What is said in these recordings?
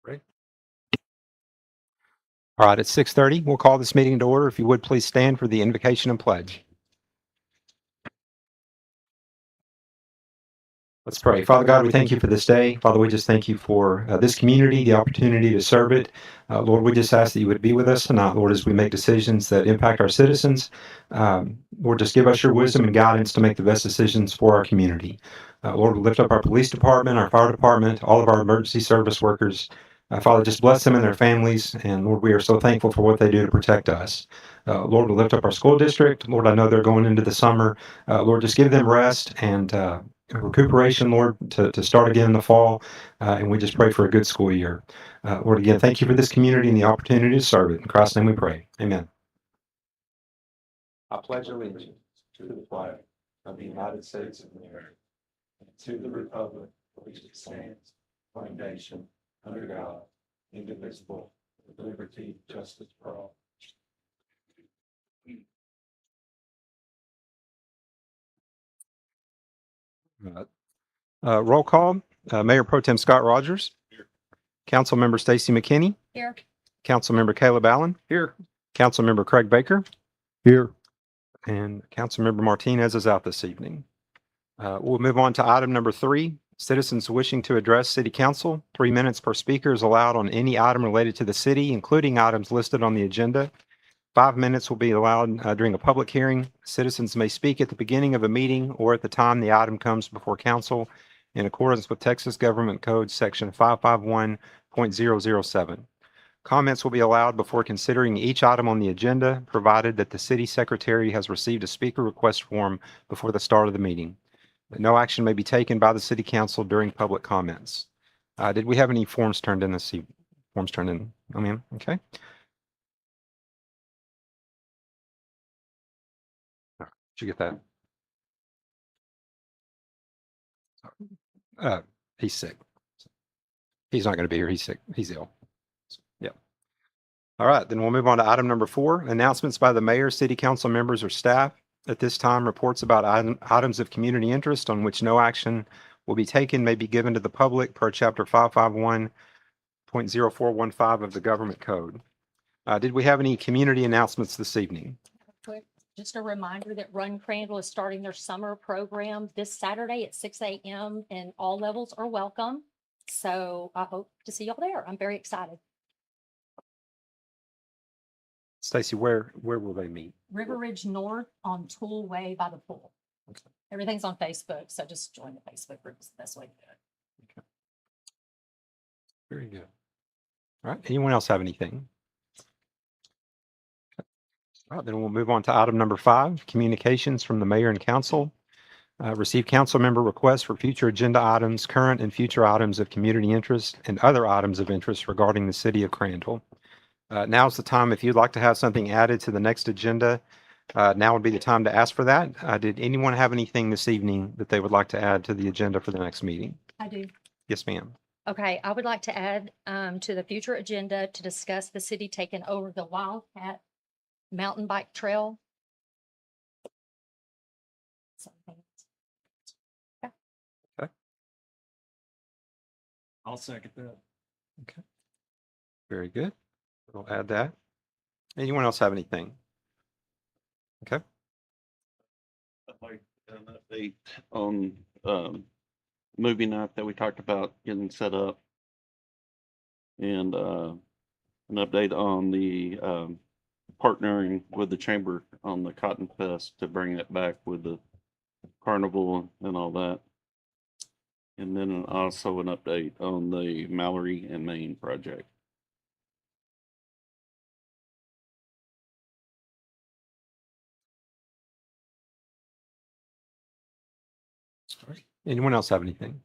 Right. All right, it's 6:30. We'll call this meeting to order. If you would, please stand for the invocation and pledge. Let's pray. Father God, we thank you for this day. Father, we just thank you for this community, the opportunity to serve it. Lord, we just ask that you would be with us tonight, Lord, as we make decisions that impact our citizens. Lord, just give us your wisdom and guidance to make the best decisions for our community. Lord, we lift up our police department, our fire department, all of our emergency service workers. Father, just bless them and their families. And Lord, we are so thankful for what they do to protect us. Lord, we lift up our school district. Lord, I know they're going into the summer. Lord, just give them rest and recuperation, Lord, to start again in the fall. And we just pray for a good school year. Lord, again, thank you for this community and the opportunity to serve it. In Christ's name we pray. Amen. I pledge allegiance to the flag of the United States of America and to the republic for which it stands, one nation, under God, indivisible, with liberty and justice for all. Roll call. Mayor Pro Tem Scott Rogers. Here. Councilmember Stacy McKinney. Here. Councilmember Caleb Allen. Here. Councilmember Craig Baker. Here. And Councilmember Martinez is out this evening. We'll move on to item number 3. Citizens wishing to address City Council. 3 minutes per speaker is allowed on any item related to the city, including items listed on the agenda. 5 minutes will be allowed during a public hearing. Citizens may speak at the beginning of a meeting or at the time the item comes before council in accordance with Texas Government Code Section 551.007. Comments will be allowed before considering each item on the agenda, provided that the city secretary has received a speaker request form before the start of the meeting. No action may be taken by the city council during public comments. Did we have any forms turned in this evening? Forms turned in? Oh, ma'am. Okay. Did you get that? He's sick. He's not going to be here. He's sick. He's ill. Yeah. All right. Then we'll move on to item number 4, announcements by the mayor, city council members, or staff. At this time, reports about items of community interest on which no action will be taken may be given to the public per chapter 551.0415 of the government code. Did we have any community announcements this evening? Quick, just a reminder that Run Crandall is starting their summer program this Saturday at 6 a.m. and all levels are welcome. So I hope to see y'all there. I'm very excited. Stacy, where will they meet? River Ridge North on Tool Way by the pool. Okay. Everything's on Facebook, so just join the Facebook group. It's the best way to do it. Okay. Very good. All right. Anyone else have anything? All right, then we'll move on to item number 5, communications from the mayor and council. Receive council member requests for future agenda items, current and future items of community interest, and other items of interest regarding the city of Crandall. Now's the time if you'd like to have something added to the next agenda. Now would be the time to ask for that. Did anyone have anything this evening that they would like to add to the agenda for the next meeting? I do. Yes, ma'am. Okay, I would like to add to the future agenda to discuss the city taking over the Wildcat mountain bike trail. I'll second that. Okay. Very good. We'll add that. Anyone else have anything? Okay. I'd like an update on movie night that we talked about getting set up. And an update on the partnering with the chamber on the Cotton Fest to bring it back with the carnival and all that. And then also an update on the Mallory and Maine project. Anyone else have anything?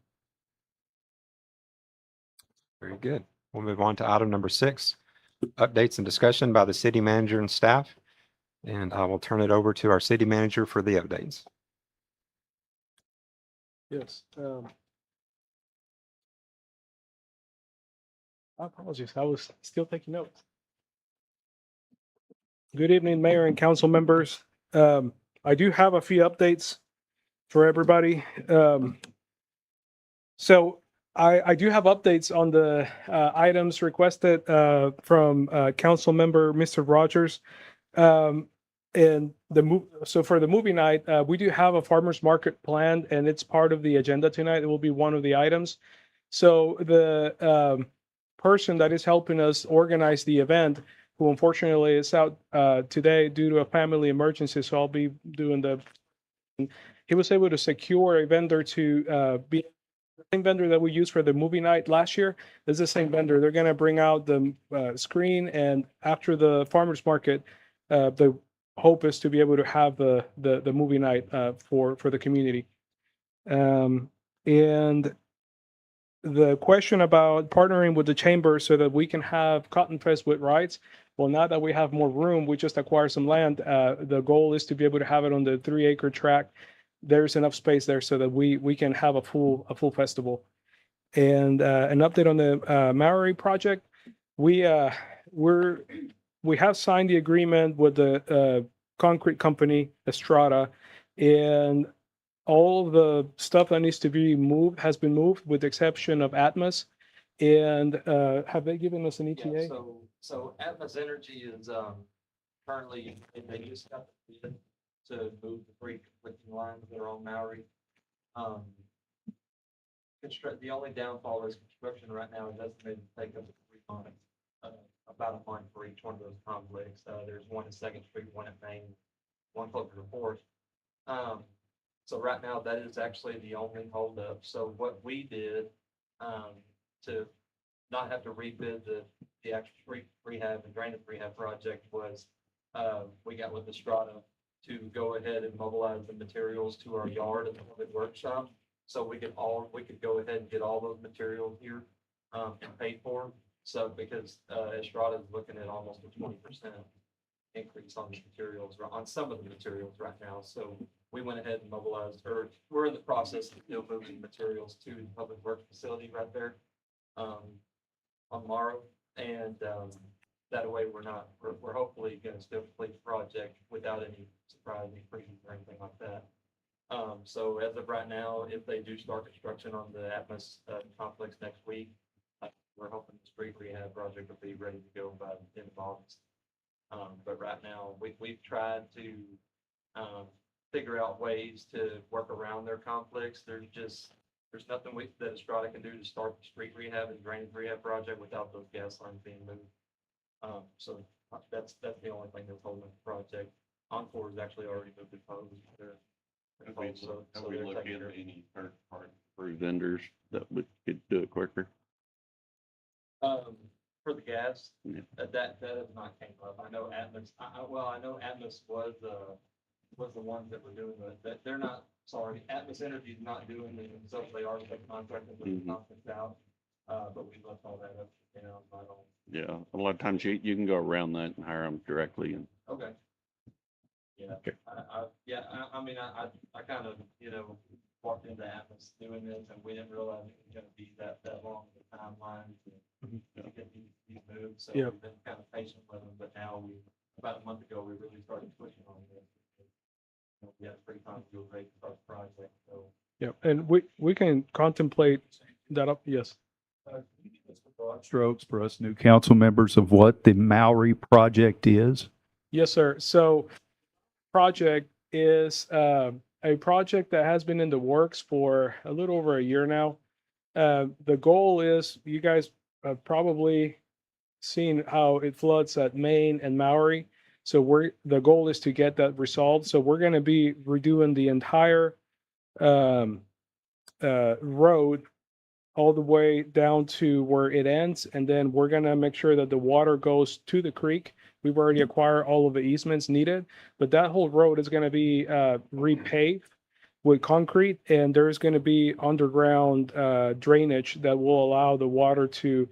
Very good. We'll move on to item number 6, updates and discussion by the city manager and staff. And I will turn it over to our city manager for the updates. Yes. Apologies. I was still taking notes. Good evening, Mayor and council members. I do have a few updates for everybody. So I do have updates on the items requested from council member Mr. Rogers. And so for the movie night, we do have a farmer's market planned, and it's part of the agenda tonight. It will be one of the items. So the person that is helping us organize the event, who unfortunately is out today due to a family emergency, so I'll be doing the. He was able to secure a vendor to be the same vendor that we used for the movie night last year. Is the same vendor. They're going to bring out the screen, and after the farmers market, the hope is to be able to have the movie night for the community. And the question about partnering with the chamber so that we can have Cotton Fest with rides. Well, now that we have more room, we just acquired some land. The goal is to be able to have it on the 3-acre tract. There's enough space there so that we can have a full festival. And an update on the Maori project. We have signed the agreement with the concrete company Estrada, and all the stuff that needs to be moved has been moved, with the exception of Atmos. And have they given us an Yeah, ETA? so Atmos Energy is, currently, they just got the bid to move the 3 conflicting lines that are on Maori. The only downfall is construction right now is estimated to take up to 3 months, about a month for each one of those conflicts. There's one at Second Street, one at Main, one closer to Fourth. So right now, that is actually the only holdup. So what we did, to not have to rebid the actual street rehab and drainage rehab project was, we got with Estrada to go ahead and mobilize the materials to our yard and the public workshop. So we could go ahead and get all those materials here, and paid for. So because, Estrada is looking at almost a 20% increase on the materials, or on some of the materials right now. So we went ahead and mobilized, or we're in the process of still moving materials to the public works facility right there, on Morrow. And, that way we're hopefully gonna still complete the project without any surprise increases or anything like that. So as of right now, if they do start construction on the Atmos complex next week, we're hoping the street rehab project will be ready to go by the end of August. But right now, we've tried to figure out ways to work around their conflicts. There's nothing that Estrada can do to start the street rehab and drainage rehab project without those gas lines being moved. So that's the only thing that's holding up the project. Encore has actually already moved the poles. Have we looked at any third-party vendors that could do it quicker? For the gas, Yeah. that has not came up. I know Atmos, I know Atmos was the ones that were doing that. They're not, sorry, Atmos Energy is not doing it themselves. They are subcontracting with the conference out. But we left all that up to them. I don't. Yeah, a lot of times you can go around that and hire them directly and. Okay. Yeah. Okay. I mean, I kind of, walked into Atmos doing this, and we didn't realize it was gonna be that long of a timeline to get these moved. So Yeah. we've been kind of patient with them, but now about a month ago, we really started pushing on this. We had a pretty confident rate to start the project, so. Yeah, and we can contemplate that up. Yes. Broad strokes for us new council members of what the Maori project is? Yes, sir. So project is a project that has been in the works for a little over a year now. The goal is, you guys have probably seen how it floods at Maine and Maori. So the goal is to get that resolved. So we're going to be redoing the entire road all the way down to where it ends, and then we're gonna make sure that the water goes to the creek. We've already acquired all of the easements needed, but that whole road is gonna be repaved with concrete, and there's gonna be underground drainage that will allow the water to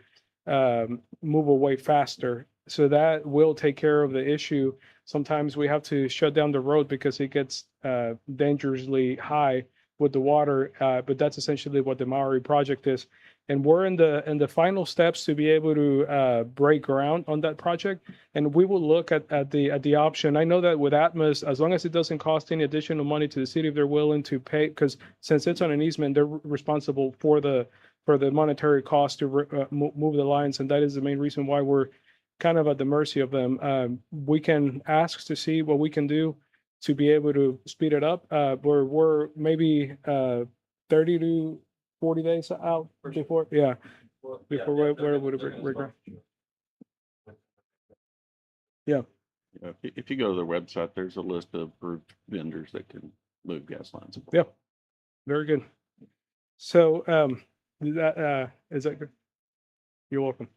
move away faster. So that will take care of the issue. Sometimes we have to shut down the road because it gets dangerously high with the water, but that's essentially what the Maori project is. And we're in the final steps to be able to break ground on that project. And we will look at the option. I know that with Atmos, as long as it doesn't cost any additional money to the city, if they're willing to pay, because since it's on an easement, they're responsible for the for the monetary cost to move the lines, and that is the main reason why we're kind of at the mercy of them. We can ask to see what we can do to be able to speed it up. We're maybe 30 to 40 days out before, yeah. Before where would it go? Yeah. If you go to their website, there's a list of approved vendors that can move gas lines. Yeah. Very good. So, is that good? You're welcome.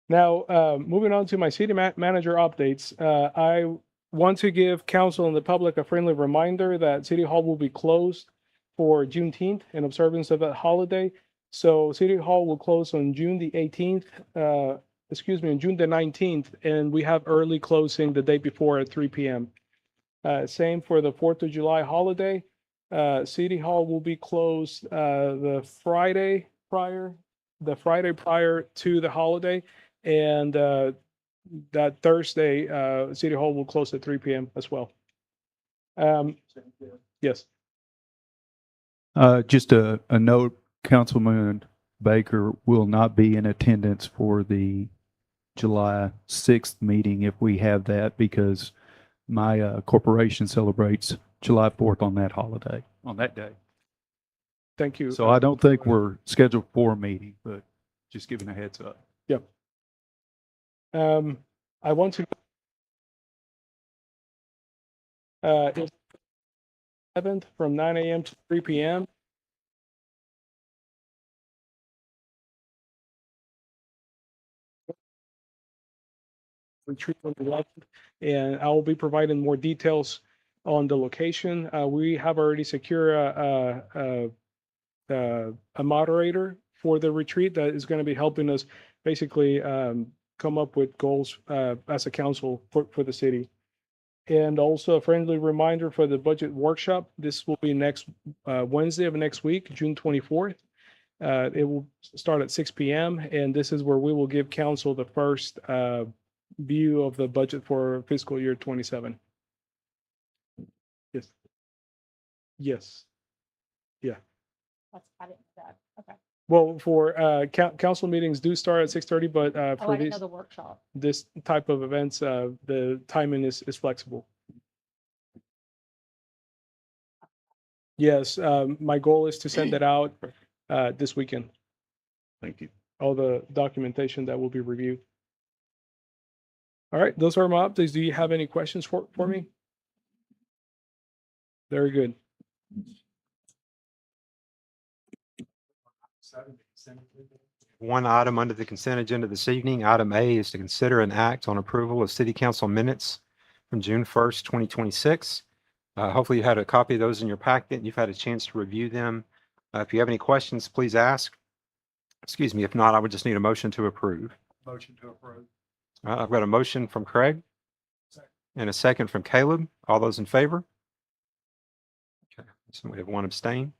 Now, moving on to my city manager updates, I want to give council and the public a friendly reminder that City Hall will be closed for Juneteenth in observance of that holiday. So City Hall will close on June the 18th, on June the 19th, and we have early closing the day before at 3 p.m. Same for the 4th of July holiday. City Hall will be closed the Friday prior to the holiday, and that Thursday, City Hall will close at 3 p.m. as well. Yes. Just a note, Councilman Baker will not be in attendance for the July 6th meeting if we have that, because my corporation celebrates July 4th on that day. Thank you. So I don't think we're scheduled for a meeting, but just giving a heads up. Yep. I want to it's 7th from 9 a.m. to 3 p.m. Retreat on the 11th, and I will be providing more details on the location. We have already secured a moderator for the retreat that is going to be helping us basically come up with goals as a council for the city. And also a friendly reminder for the budget workshop. This will be next Wednesday of next week, June 24th. It will start at 6 p.m. and this is where we will give council the first view of the budget for fiscal year 27. Yes. Yes. Yeah. I didn't know that. Okay. Well, for council meetings do start at 6:30, but Oh, for I didn't know these the workshop. this type of events, the timing is flexible. Yes, my goal is to send it out this weekend. Thank you. All the documentation that will be reviewed. All right, those are my updates. Do you have any questions for me? Very good. One item under the consent agenda this evening. Item A is to consider an act on approval of city council minutes from June 1st, 2026. Hopefully you had a copy of those in your packet and you've had a chance to review them. If you have any questions, please ask. Excuse me. If not, I would just need a motion to approve. Motion to approve. I've got a motion from Craig and a second from Caleb. All those in favor? Okay, so we have one abstain.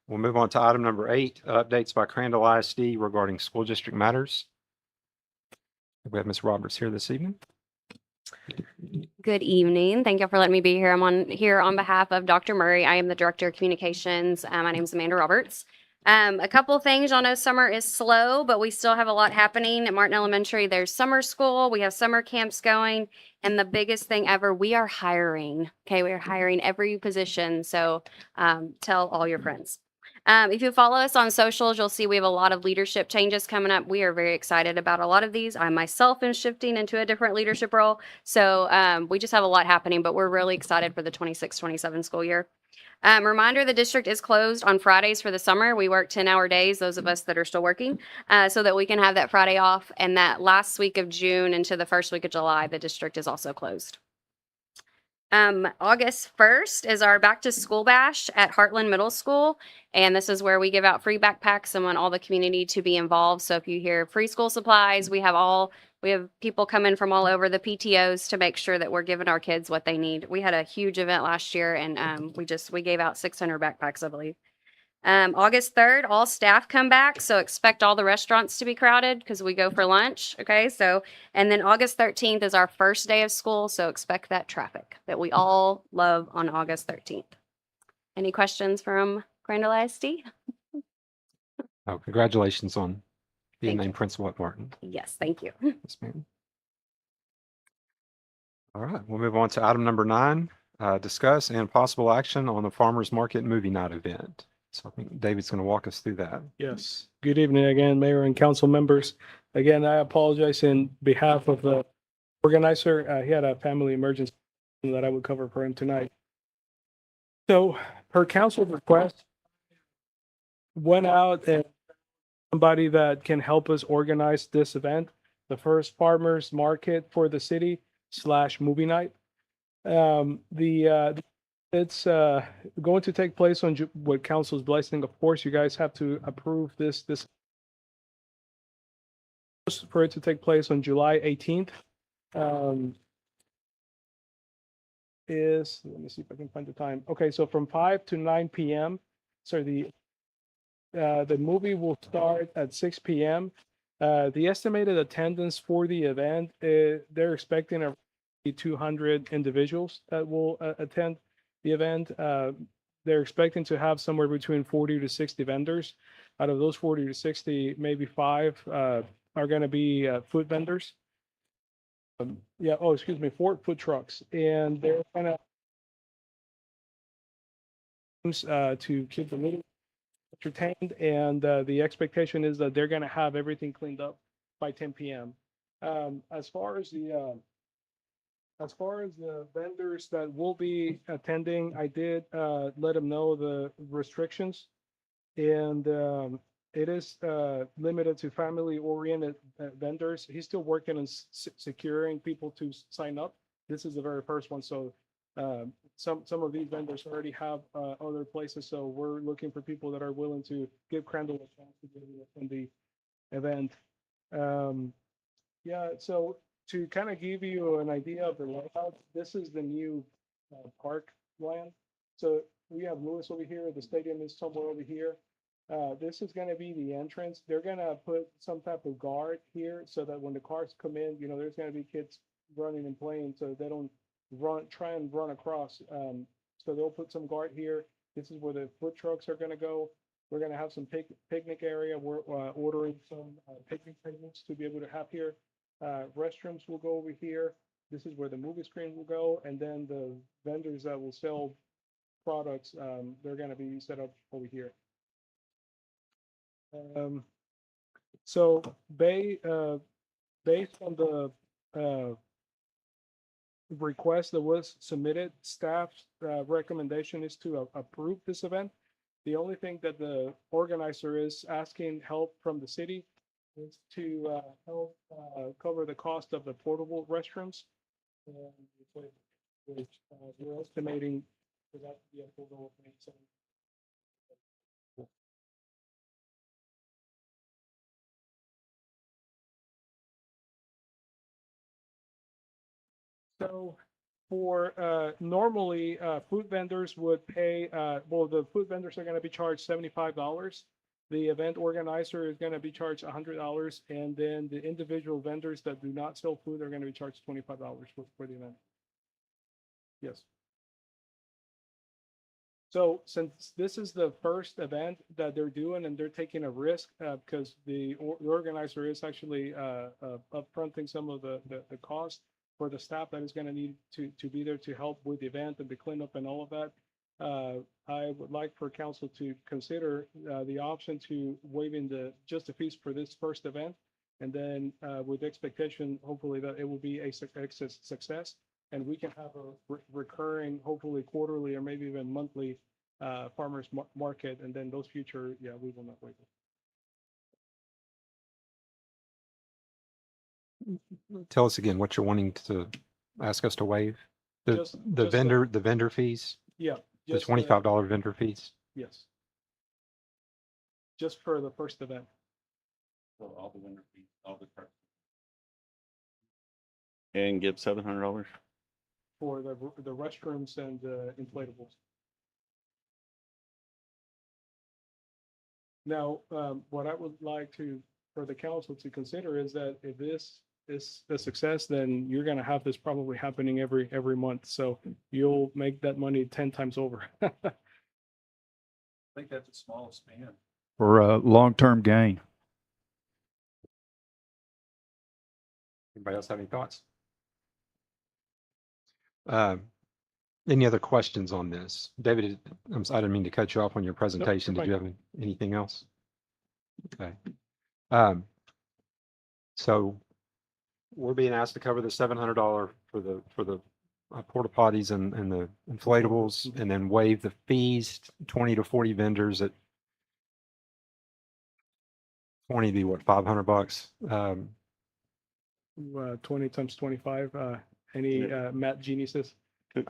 We'll move on to item number 8, updates by Crandall ISD regarding school district matters. We have Ms. Roberts here this evening. Good evening. Thank you for letting me be here. I'm here on behalf of Dr. Murray. I am the Director of Communications. My name is Amanda Roberts. A couple of things. Y'all know summer is slow, but we still have a lot happening at Martin Elementary. There's summer school. We have summer camps going. And the biggest thing ever, we are hiring. Okay, we are hiring every position. So tell all your friends. If you follow us on socials, you'll see we have a lot of leadership changes coming up. We are very excited about a lot of these. I myself am shifting into a different leadership role. So we just have a lot happening, but we're really excited for the 26-27 school year. Reminder, the district is closed on Fridays for the summer. We work 10-hour days, those of us that are still working, so that we can have that Friday off. And that last week of June into the first week of July, the district is also closed. August 1st is our back to school bash at Heartland Middle School. And this is where we give out free backpacks and want all the community to be involved. So if you hear free school supplies, we have people coming from all over, the PTOs, to make sure that we're giving our kids what they need. We had a huge event last year and we gave out 600 backpacks, I believe. August 3rd, all staff come back. So expect all the restaurants to be crowded because we go for lunch. Okay. And then August 13th is our first day of school. So expect that traffic that we all love on August 13th. Any questions from Crandall ISD? Oh, congratulations on being Thank you. named principal at Martin. Yes, thank you. Yes, ma'am. All right, we'll move on to item number 9, discuss and possible action on the Farmers Market Movie Night event. So I think David's going to walk us through that. Yes. Good evening again, Mayor and council members. Again, I apologize in behalf of the organizer. He had a family emergency that I would cover for him tonight. So per council request, went out and somebody that can help us organize this event, the first farmers market for the city / movie night. It's going to take place on with council's blessing. Of course, you guys have to approve this for it to take place on July 18th. Let me see if I can find the time. Okay, so from 5 to 9 p.m. So the movie will start at 6 p.m. The estimated attendance for the event, they're expecting 200 individuals that will attend the event. They're expecting to have somewhere between 40 to 60 vendors. Out of those 40 to 60, maybe 5 are going to be food vendors. Excuse me, 4 food trucks, and they're kind of to keep the meeting entertained. And the expectation is that they're going to have everything cleaned up by 10 p.m. As far as the vendors that will be attending, I did let them know the restrictions, and it is limited to family-oriented vendors. He's still working on securing people to sign up. This is the very first one, so some of these vendors already have other places. So we're looking for people that are willing to give Crandall a chance to get in the event. So to kind of give you an idea of the layout, this is the new park land. So we have Lewis over here. The stadium is somewhere over here. This is going to be the entrance. They're going to put some type of guard here so that when the cars come in, there's going to be kids running and playing so they don't try and run across. So they'll put some guard here. This is where the food trucks are going to go. We're going to have some picnic area. We're ordering some picnic tables to be able to have here. Restrooms will go over here. This is where the movie screen will go. And then the vendors that will sell products, they're going to be set up over here. So based on the request that was submitted, staff's recommendation is to approve this event. The only thing that the organizer is asking help from the city is to help cover the cost of the portable restrooms. Which we're estimating for that to be a total of $87. So for normally food vendors would pay, the food vendors are going to be charged $75. The event organizer is going to be charged $100, and then the individual vendors that do not sell food are going to be charged $25 for the event. Yes. So since this is the first event that they're doing and they're taking a risk because the organizer is actually upfronting some of the cost for the staff that is going to need to be there to help with the event and the cleanup and all of that. I would like for council to consider the option to waiving just the fees for this first event, and then with expectation, hopefully, that it will be a success, and we can have a recurring, hopefully quarterly or maybe even monthly farmers market, and then those future, we will not waive it. Tell us again what you're wanting to ask us to waive. The vendor fees, Yeah. the $25 vendor fees. Yes. Just for the first event. So all the vendor fees, all the cards. And give $700 For the restrooms and inflatables. Now, what I would like for the council to consider is that if this is a success, then you're going to have this probably happening every month. So you'll make that money 10 times over. I think that's the smallest span. for long-term gain. Anybody else have any thoughts? Any other questions on this? David, I didn't mean to cut you off on your presentation. you're Did you have anything else? Okay. So we're being asked to cover the $700 for the porta potties and the inflatables, and then waive the fees, 20 to 40 vendors at 20 be what, $500? 20 times 25, any math geniuses?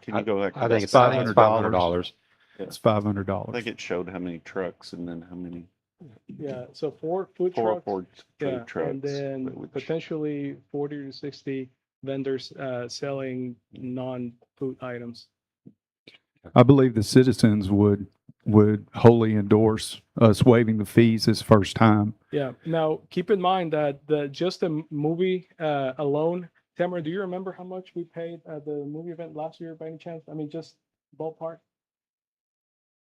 Can you go back? to I think that? it's $500. It's I $500. think it showed how many trucks and then how many, Yeah, so 4 food four trucks. food Yeah, trucks. and then which- potentially 40 to 60 vendors selling non-food items. I believe the citizens would wholly endorse us waiving the fees this first time. Yeah, now keep in mind that just the movie alone, Tamara, do you remember how much we paid at the movie event last year by any chance? I mean, just ballpark?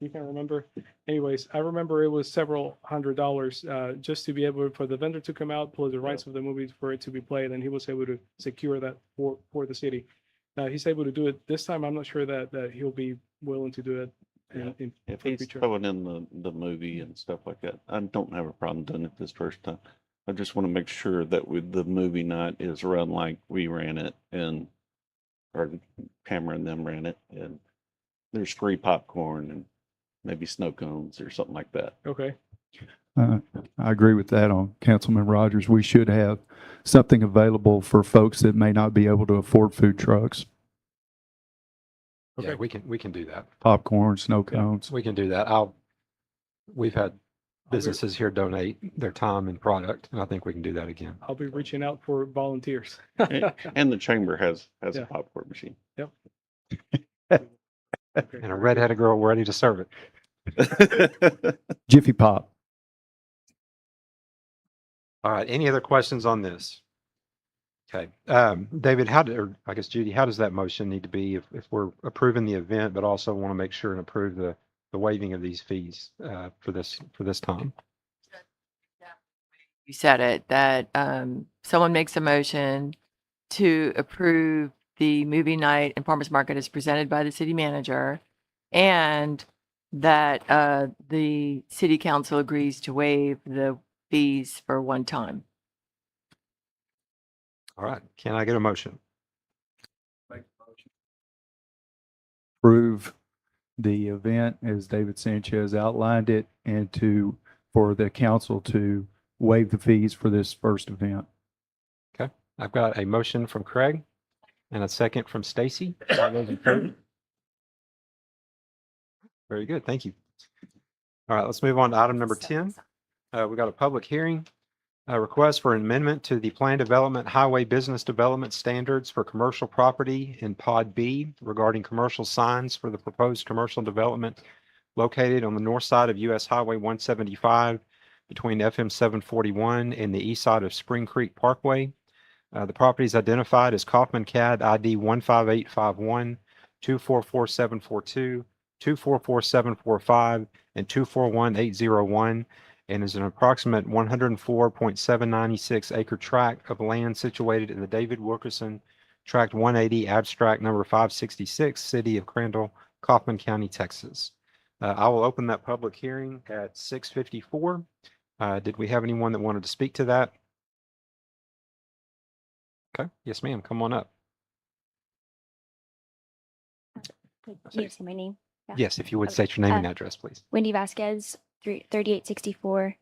You can remember? Anyways, I remember it was several $100s just to be able for the vendor to come out, plus the rights of the movie for it to be played, and he was able to secure that for the city. He's able to do it this time. I'm not sure that he'll be willing to do it in If for he's future. throwing in the movie and stuff like that, I don't have a problem doing it this first time. I just want to make sure that with the movie night is run like we ran it and, or Tamara and them ran it, and there's free popcorn and maybe snow cones or something like that. Okay. I agree with that on Councilman Rogers. We should have something available for folks that may not be able to afford food trucks, Yeah, Okay. we can do that. popcorn, snow Yeah. cones. We can do that. We've had businesses here donate their time and product, and I think we can do that again. I'll be reaching out for volunteers. And the chamber has Yeah. a popcorn machine. Okay. And a redheaded girl ready to serve it. Jiffy Pop. All right. Any other questions on this? Okay. David, or I guess Judy, how does that motion need to be if we're approving the event, but also want to make sure and approve the waiving of these fees for this time? You said it, that someone makes a motion to approve the movie night and farmers market as presented by the city manager, and that the city council agrees to waive the fees for one time. All right. Can I get a motion? Approve the event as David Sanchez outlined it, and for the council to waive the fees for this first event. I've got a motion from Craig and a second from Stacy. All those in favor? Very good. Thank you. All right, let's move on to item number 10. We've got a public hearing, a request for an amendment to the Plan Development Highway Business Development Standards for commercial property in Pod B regarding commercial signs for the proposed commercial development located on the north side of US Highway 175 between FM 741 and the east side of Spring Creek Parkway. The property is identified as Kaufman CAD ID 15851, 244742, 244745, and 241801, and is an approximate 104.796 acre tract of land situated in the David Wilkerson Tract 180 Abstract number 566, City of Crandall, Kaufman County, Texas. I will open that public hearing at 6:54. Did we have anyone that wanted to speak to that? Okay. Yes, ma'am. Come on up. You say my name. Yeah. Yes, if you would Okay. state your name and address, please. Wendy Vasquez, 3864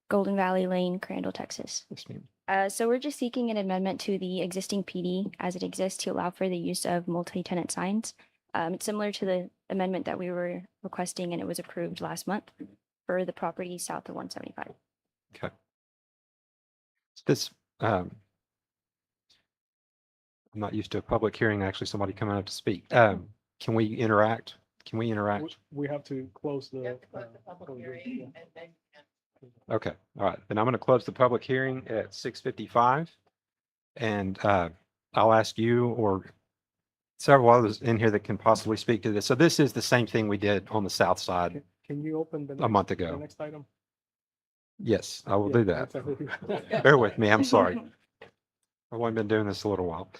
Golden Valley Lane, Crandall, Texas. Yes, ma'am. So we're just seeking an amendment to the existing PD as it exists to allow for the use of multi-tenant signs. It's similar to the amendment that we were requesting, and it was approved last month for the property south of 175. Okay. This, I'm not used to a public hearing, actually somebody coming up to speak. Can we interact? Can we interact? We have to close the. Okay, all right. Then I'm going to close the public hearing at 6:55. And I'll ask you or several others in here that can possibly speak to this. So this is the same thing we did on the south side Can you open the a month the ago. next item? Yes, I will Yeah, do that. that's everything. Bear with me, I'm sorry. I've only been doing this a little while.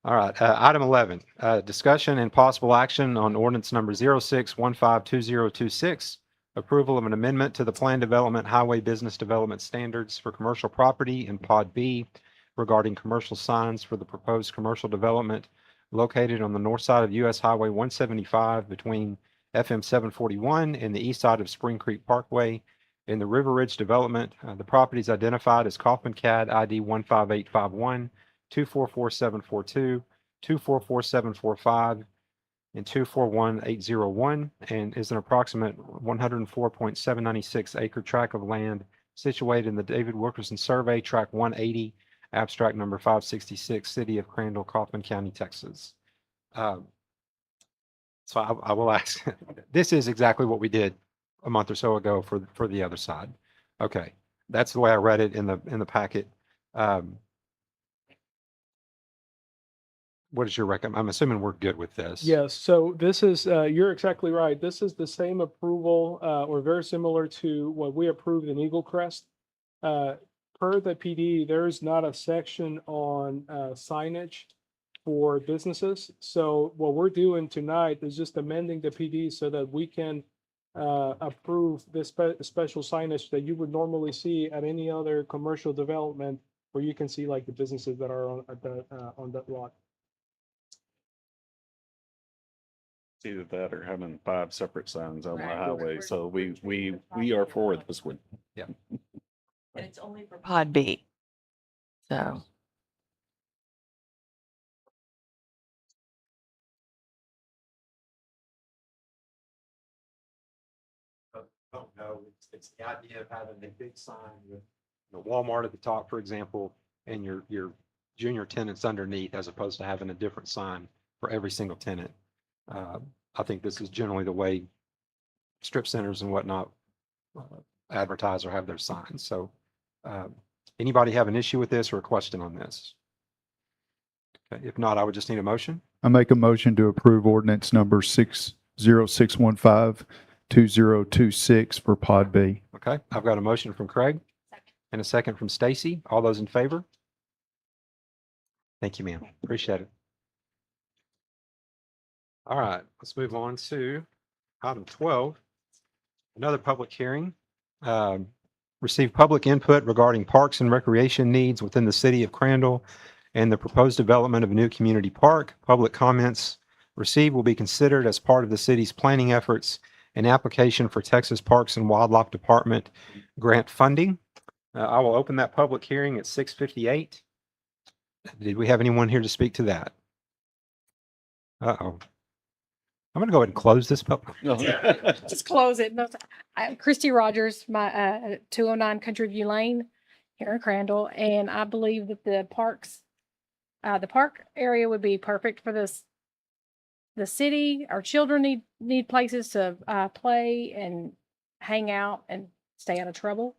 All right, item 11, discussion and possible action on ordinance number 06152026, approval of an amendment to the Plan Development Highway Business Development Standards for commercial property in Pod B regarding commercial signs for the proposed commercial development located on the north side of US Highway 175 between FM 741 and the east side of Spring Creek Parkway in the River Ridge development. The property is identified as Kaufman CAD ID 15851, 2444742, 2444745, and 241801, and is an approximate 104.796 acre tract of land situated in the David Wilkerson Survey, Track 180, abstract number 566, City of Crandall, Kaufman County, Texas. So I will ask, this is exactly what we did a month or so ago for the other side. Okay, that's the way I read it in the packet. What is your I'm assuming we're good with this. Yes, so this is, you're exactly right. This is the same approval, or very similar to what we approved in Eagle Crest. Per the PD, there's not a section on signage for businesses. So what we're doing tonight is just amending the PD so that we can approve this special signage that you would normally see at any other commercial development where you can see like the businesses that are on that lot. Either that or having 5 separate signs on the Right. highway. So we are for this one. And it's only for Pod B. So, Don't know. It's the idea of having a big sign with Walmart at the top, for example, and your junior tenants underneath, as opposed to having a different sign for every single tenant. I think this is generally the way strip centers and whatnot advertise or have their signs. So anybody have an issue with this or a question on this? Okay, if not, I would just need a motion. I make a motion to approve ordinance number 606152026 for Pod B. Okay, I've got a motion from Craig and a second from Stacy. All those in favor? Thank you, ma'am. Appreciate it. All right, let's move on to item 12. Another public hearing. Receive public input regarding parks and recreation needs within the city of Crandall and the proposed development of a new community park. Public comments received will be considered as part of the city's planning efforts and application for Texas Parks and Wildlife Department grant funding. I will open that public hearing at 6:58. Did we have anyone here to speak to that? Uh-oh. I'm going to go ahead and close this public. Just close it. No, Christy Rogers, my 209 Country View Lane here in Crandall, and I believe that the park area would be perfect for this. The city, our children need places to play and hang out and stay out of trouble.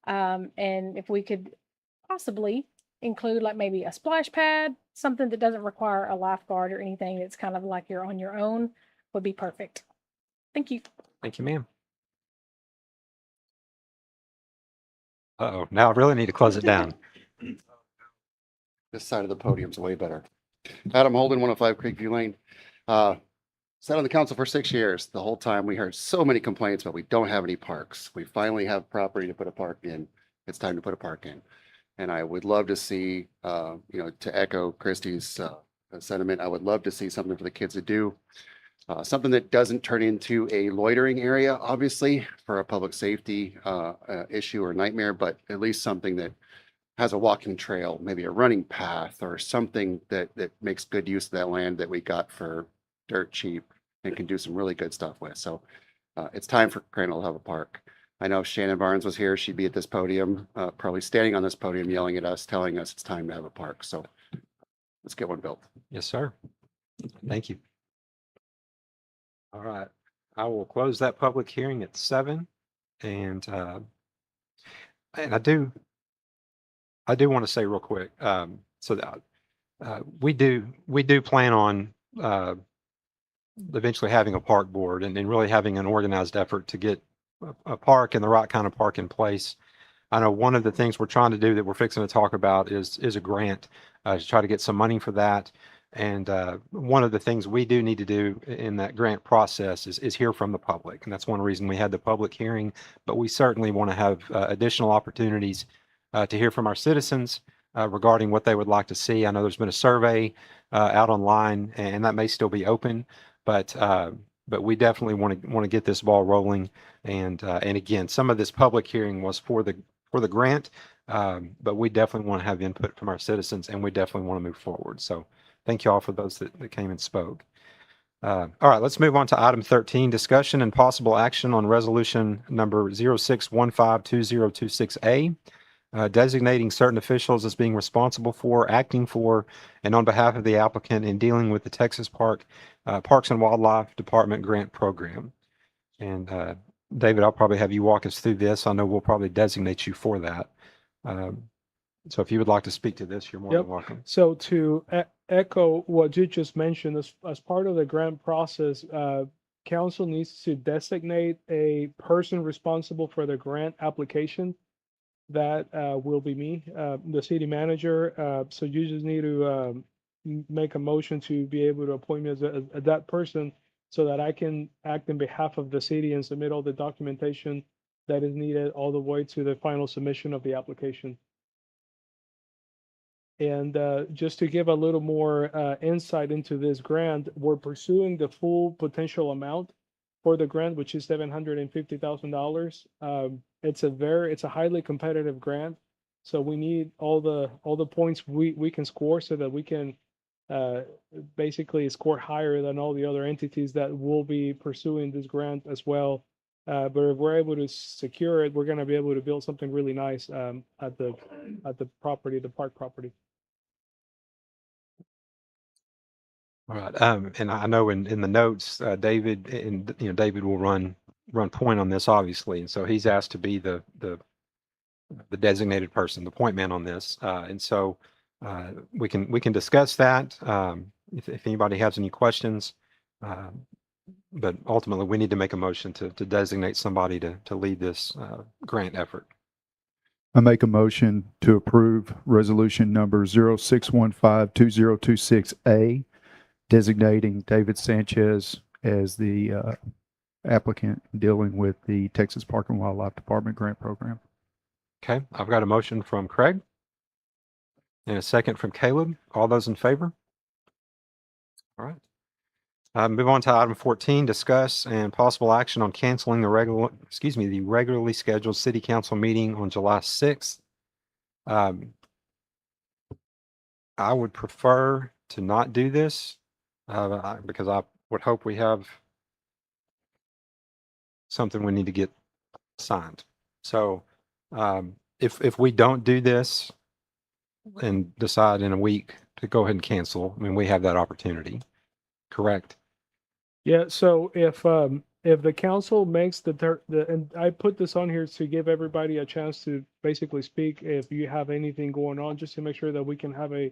And if we could possibly include like maybe a splash pad, something that doesn't require a lifeguard or anything, that's kind of like you're on your own, would be perfect. Thank you. Thank you, ma'am. Uh-oh, now I really need to close it down. This side of the podium's way better. Adam Holden, 105 Creekview Lane. Sat on the council for 6 years. The whole time we heard so many complaints, but we don't have any parks. We finally have property to put a park in. It's time to put a park in. And I would love to see, to echo Christie's sentiment, I would love to see something for the kids to do. Something that doesn't turn into a loitering area, obviously, for a public safety issue or nightmare, but at least something that has a walking trail, maybe a running path or something that makes good use of that land that we got for dirt cheap and can do some really good stuff with. So it's time for Crandall to have a park. I know if Shannon Barnes was here, she'd be at this podium, probably standing on this podium, yelling at us, telling us it's time to have a park. So let's get one built. Yes, sir. Thank you. All right, I will close that public hearing at 7. And I do want to say real quick, so that we do plan on eventually having a park board and really having an organized effort to get a park and the right kind of park in place. I know one of the things we're trying to do that we're fixing to talk about is a grant to try to get some money for that. And one of the things we do need to do in that grant process is hear from the public. And that's one reason we had the public hearing. But we certainly want to have additional opportunities to hear from our citizens regarding what they would like to see. I know there's been a survey out online, and that may still be open, but we definitely want to get this ball rolling. And again, some of this public hearing was for the grant, but we definitely want to have input from our citizens, and we definitely want to move forward. So thank you all for those that came and spoke. All right, let's move on to item 13, discussion and possible action on resolution number 06152026A, designating certain officials as being responsible for, acting for, and on behalf of the applicant in dealing with the Texas Parks and Wildlife Department grant program. And David, I'll probably have you walk us through this. I know we'll probably designate you for that. So if you would like to speak to this, you're more than welcome. So to echo what you just mentioned, as part of the grant process, council needs to designate a person responsible for the grant application. That will be me, the city manager. So you just need to make a motion to be able to appoint me as that person so that I can act in behalf of the city and submit all the documentation that is needed all the way to the final submission of the application. And just to give a little more insight into this grant, we're pursuing the full potential amount for the grant, which is $750,000. It's a highly competitive grant, so we need all the points we can score so that we can basically score higher than all the other entities that will be pursuing this grant as well. But if we're able to secure it, we're going to be able to build something really nice at the property, the park property. All right. And I know in the notes, David, and David will run point on this, obviously. And so he's asked to be the designated person, the point man on this. And so we can discuss that if anybody has any questions. But ultimately, we need to make a motion to designate somebody to lead this grant effort. I make a motion to approve resolution number 06152026A, designating David Sanchez as the applicant dealing with the Texas Park and Wildlife Department grant program. Okay, I've got a motion from Craig and a second from Caleb. All those in favor? All right. Move on to item 14, discuss and possible action on canceling the regularly scheduled city council meeting on July 6th. I would prefer to not do this because I would hope we have something we need to get signed. So if we don't do this and decide in a week to go ahead and cancel, I mean, we have that opportunity, correct? Yeah, so if the council makes and I put this on here to give everybody a chance to basically speak if you have anything going on, just to make sure that we can have a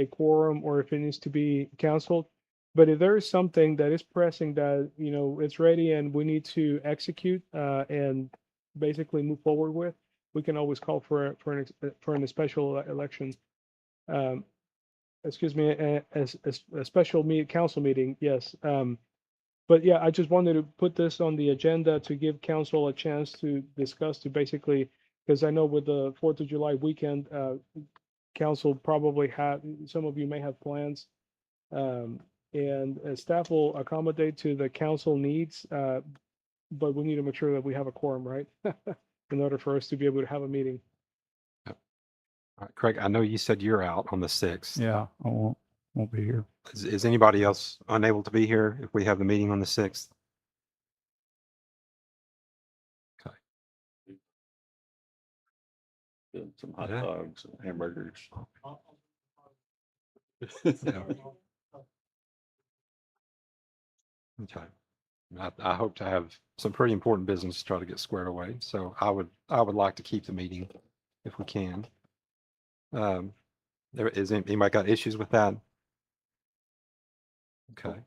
quorum or if it needs to be canceled. But if there is something that is pressing that, it's ready and we need to execute and basically move forward with, we can always call for a special election. Excuse me, a special council meeting, yes. But yeah, I just wanted to put this on the agenda to give council a chance to discuss basically, because I know with the 4th of July weekend, council probably some of you may have plans. And staff will accommodate to the council needs, but we need to make sure that we have a quorum, right? In order for us to be able to have a meeting. All right, Craig, I know you said you're out on the 6th. Yeah, I won't be here. Is anybody else unable to be here if we have the meeting on the 6th? Okay. Some hot dogs and hamburgers. Yeah. Okay. I hope to have some pretty important business to try to get squared away. So I would like to keep the meeting if we can. Anybody got issues with that? Okay.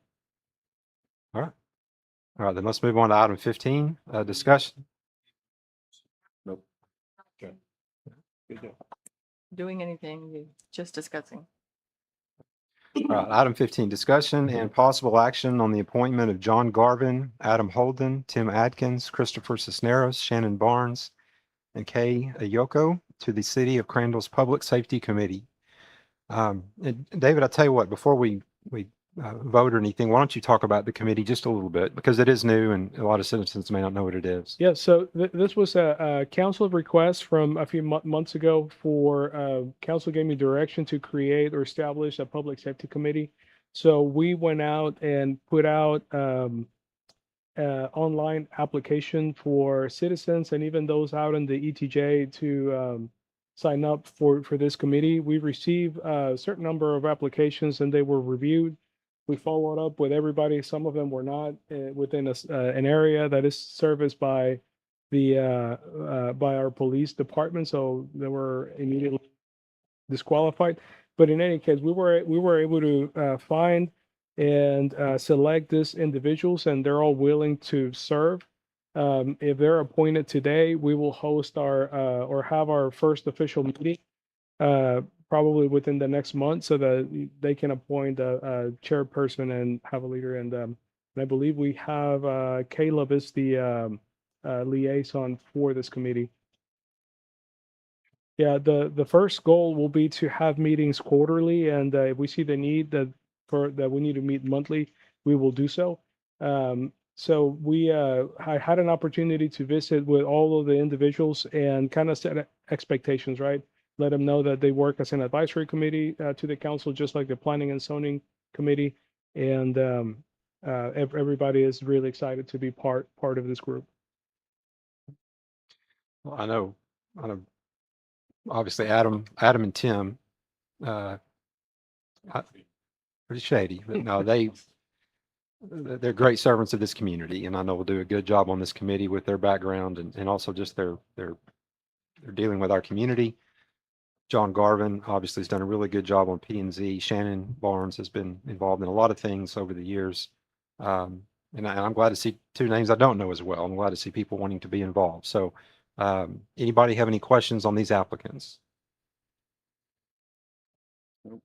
All right. All right, then let's move on to item 15, discussion. Nope. Okay. Doing anything, just discussing. Item 15, discussion and possible action on the appointment of John Garvin, Adam Holden, Tim Adkins, Christopher Cisneros, Shannon Barnes, and Kay Ayoko to the City of Crandall's Public Safety Committee. And David, I'll tell you what, before we vote or anything, why don't you talk about the committee just a little bit, because it is new and a lot of citizens may not know what it is. Yeah, so this was a council request from a few months ago for, council gave me direction to create or establish a public safety committee. So we went out and put out online application for citizens and even those out in the ETJ to sign up for this committee. We received a certain number of applications and they were reviewed. We followed up with everybody. Some of them were not within an area that is serviced by by our police department, so they were immediately disqualified. But in any case, we were able to find and select these individuals, and they're all willing to serve. If they're appointed today, we will host our or have our first official meeting probably within the next month, so that they can appoint a chairperson and have a leader. And I believe we have Caleb is the liaison for this committee. Yeah, the first goal will be to have meetings quarterly, and if we see the need that we need to meet monthly, we will do so. So I had an opportunity to visit with all of the individuals and kind of set expectations, right? Let them know that they work as an advisory committee to the council, just like the planning and zoning committee. And everybody is really excited to be part of this group. Well, I know, obviously Adam and Tim, pretty shady, but no, they're great servants of this community, and I know we'll do a good job on this committee with their background and also just they're dealing with our community. John Garvin obviously has done a really good job on P&Z. Shannon Barnes has been involved in a lot of things over the years. And I'm glad to see two names I don't know as well. I'm glad to see people wanting to be involved. So anybody have any questions on these applicants?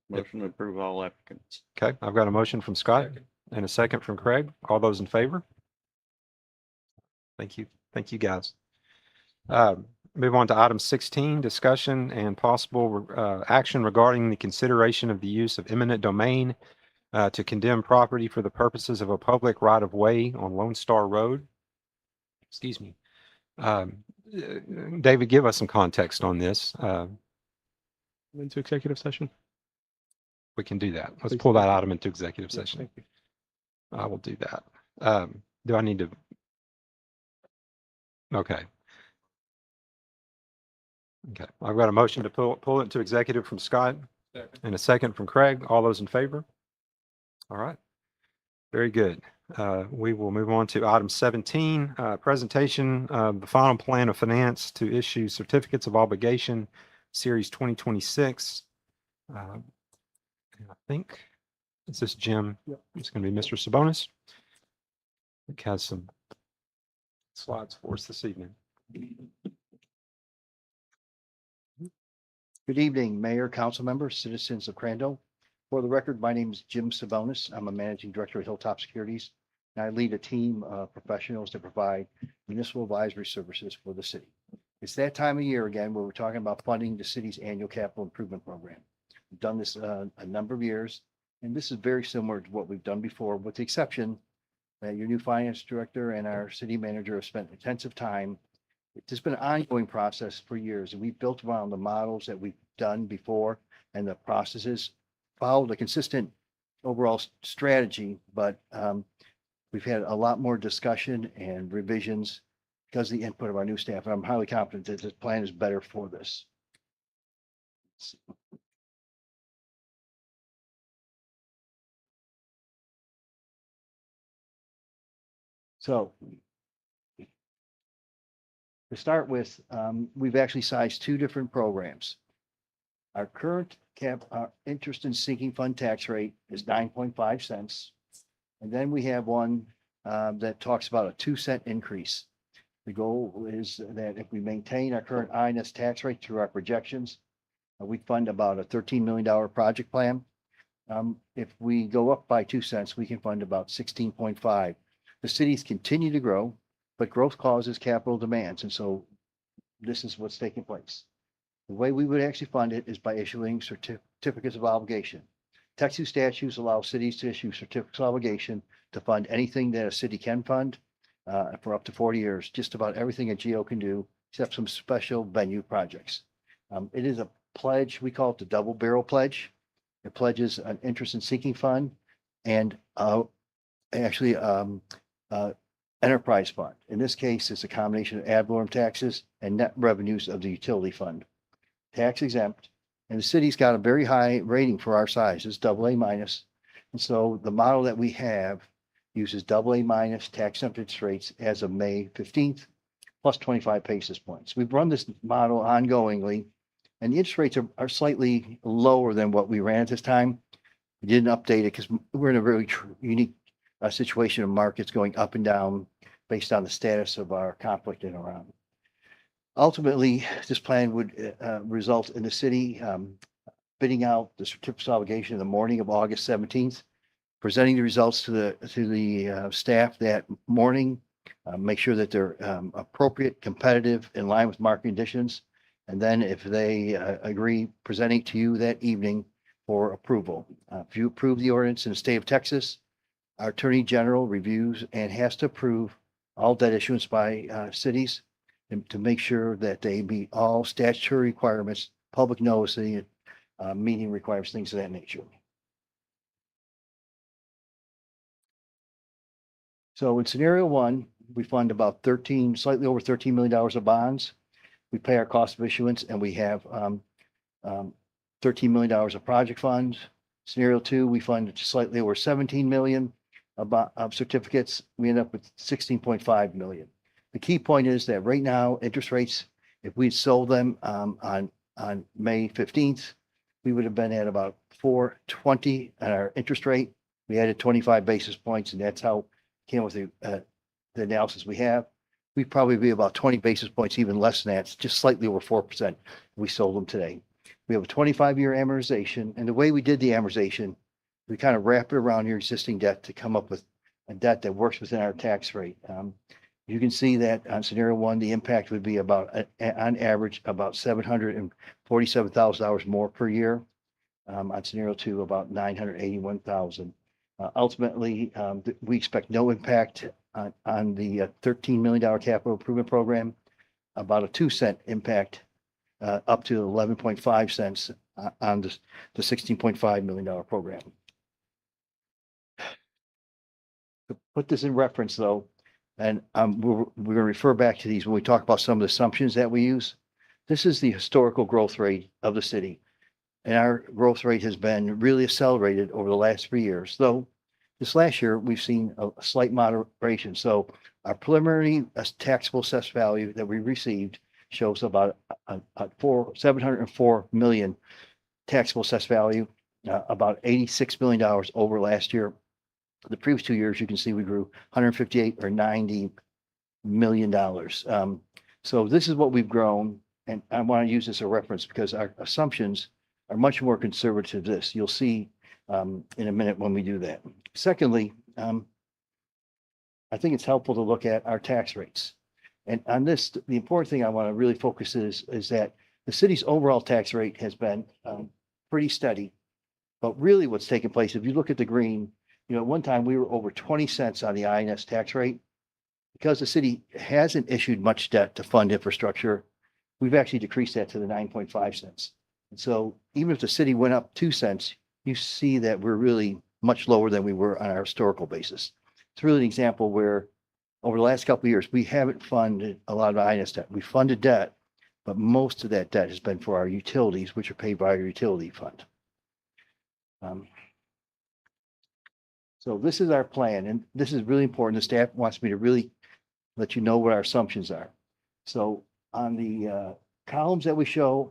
Motion to approve all applicants. Okay, I've got a motion from Scott and a second from Craig. All those in favor? Thank you. Thank you, guys. Move on to item 16, discussion and possible action regarding the consideration of the use of eminent domain to condemn property for the purposes of a public right-of-way on Lone Star Road. Excuse me. David, give us some context on this. Into executive session. We can do that. Let's Please. pull that item into executive Yeah, session. thank you. I will do that. Do I need to? Okay. Okay. I've got a motion to pull it to executive from Scott and a second from Craig. All those in favor? All right. Very good. We will move on to item 17, presentation of the final plan of finance to issue certificates of obligation, series 2026. And I think, is this Jim? Yep. It's going to be Mr. Sabonis. It has some slides for us this evening. Good evening, Mayor, council members, citizens of Crandall. For the record, my name is Jim Sabonis. I'm a managing director at Hilltop Securities, and I lead a team of professionals that provide municipal advisory services for the city. It's that time of year again where we're talking about funding the city's annual capital improvement program. We've done this a number of years, and this is very similar to what we've done before, with the exception that your new finance director and our city manager have spent intensive time. It's been an ongoing process for years, and we've built around the models that we've done before, and the processes followed a consistent overall strategy, but we've had a lot more discussion and revisions because of the input of our new staff. And I'm highly confident that this plan is better for this. So to start with, we've actually sized two different programs. Our current our interest in sinking fund tax rate is 9.5 cents. And then we have one that talks about a 2-cent increase. The goal is that if we maintain our current INS tax rate through our projections, we fund about a $13 million project plan. If we go up by 2 cents, we can fund about 16.5. The cities continue to grow, but growth causes capital demands. And so this is what's taking place. The way we would actually fund it is by issuing certificates of obligation. Texas statutes allow cities to issue certificates of obligation to fund anything that a city can fund for up to 40 years, just about everything a GO can do, except some special venue projects. It is a pledge. We call it the double barrel pledge. It pledges an interest in seeking fund and actually enterprise fund. In this case, it's a combination of ad valorem taxes and net revenues of the utility fund. Tax exempt, and the city's got a very high rating for our size. It's AA minus. And so the model that we have uses AA minus tax exempt interest rates as of May 15th, plus 25 basis points. We've run this model ongoingly, and the interest rates are slightly lower than what we ran at this time. We didn't update it because we're in a very unique situation of markets going up and down based on the status of our conflict in Iran. Ultimately, this plan would result in the city bidding out the certificates of obligation in the morning of August 17th, presenting the results to the staff that morning, make sure that they're appropriate, competitive, in line with market conditions. And then if they agree, presenting to you that evening for approval. If you approve the ordinance in the state of Texas, our Attorney General reviews and has to approve all debt issuance by cities and to make sure that they meet all statutory requirements, public notice, meeting requirements, things of that nature. So in scenario one, we fund about slightly over $13 million of bonds. We pay our cost of issuance and we have $13 million of project funds. Scenario two, we fund slightly over 17 million of certificates. We end up with 16.5 million. The key point is that right now, interest rates, if we'd sold them on May 15th, we would have been at about 4.20 at our interest rate. We added 25 basis points, and that's how came with the analysis we have. We'd probably be about 20 basis points, even less than that. It's just slightly over 4%. We sold them today. We have a 25-year amortization, and the way we did the amortization, we kind of wrap it around your existing debt to come up with a debt that works within our tax rate. You can see that on scenario one, the impact would be about, on average, about $747,000 more per year. On scenario two, about $981,000. Ultimately, we expect no impact on the $13 million capital improvement program, about a 2-cent impact up to 11.5 cents on the $16.5 million program. To put this in reference, though, and we're going to refer back to these when we talk about some of the assumptions that we use. This is the historical growth rate of the city. And our growth rate has been really accelerated over the last 3 years. Though this last year, we've seen a slight moderation. So our preliminary taxable assessed value that we received shows about 704 million taxable assessed value, about $86 million over last year. The previous 2 years, you can see we grew 158 or $90 million. So this is what we've grown. And I want to use this as a reference because our assumptions are much more conservative than this. You'll see in a minute when we do that. Secondly, I think it's helpful to look at our tax rates. And on this, the important thing I want to really focus is that the city's overall tax rate has been pretty steady. But really what's taken place, if you look at the green, you know, at one time we were over 20 cents on the INS tax rate. Because the city hasn't issued much debt to fund infrastructure, we've actually decreased that to the 9.5 cents. And so even if the city went up 2 cents, you see that we're really much lower than we were on our historical basis. It's really an example where over the last couple of years, we haven't funded a lot of INS debt. We funded debt, but most of that debt has been for our utilities, which are paid by our utility fund. So this is our plan, and this is really important. The staff wants me to really let you know what our assumptions are. So on the columns that we show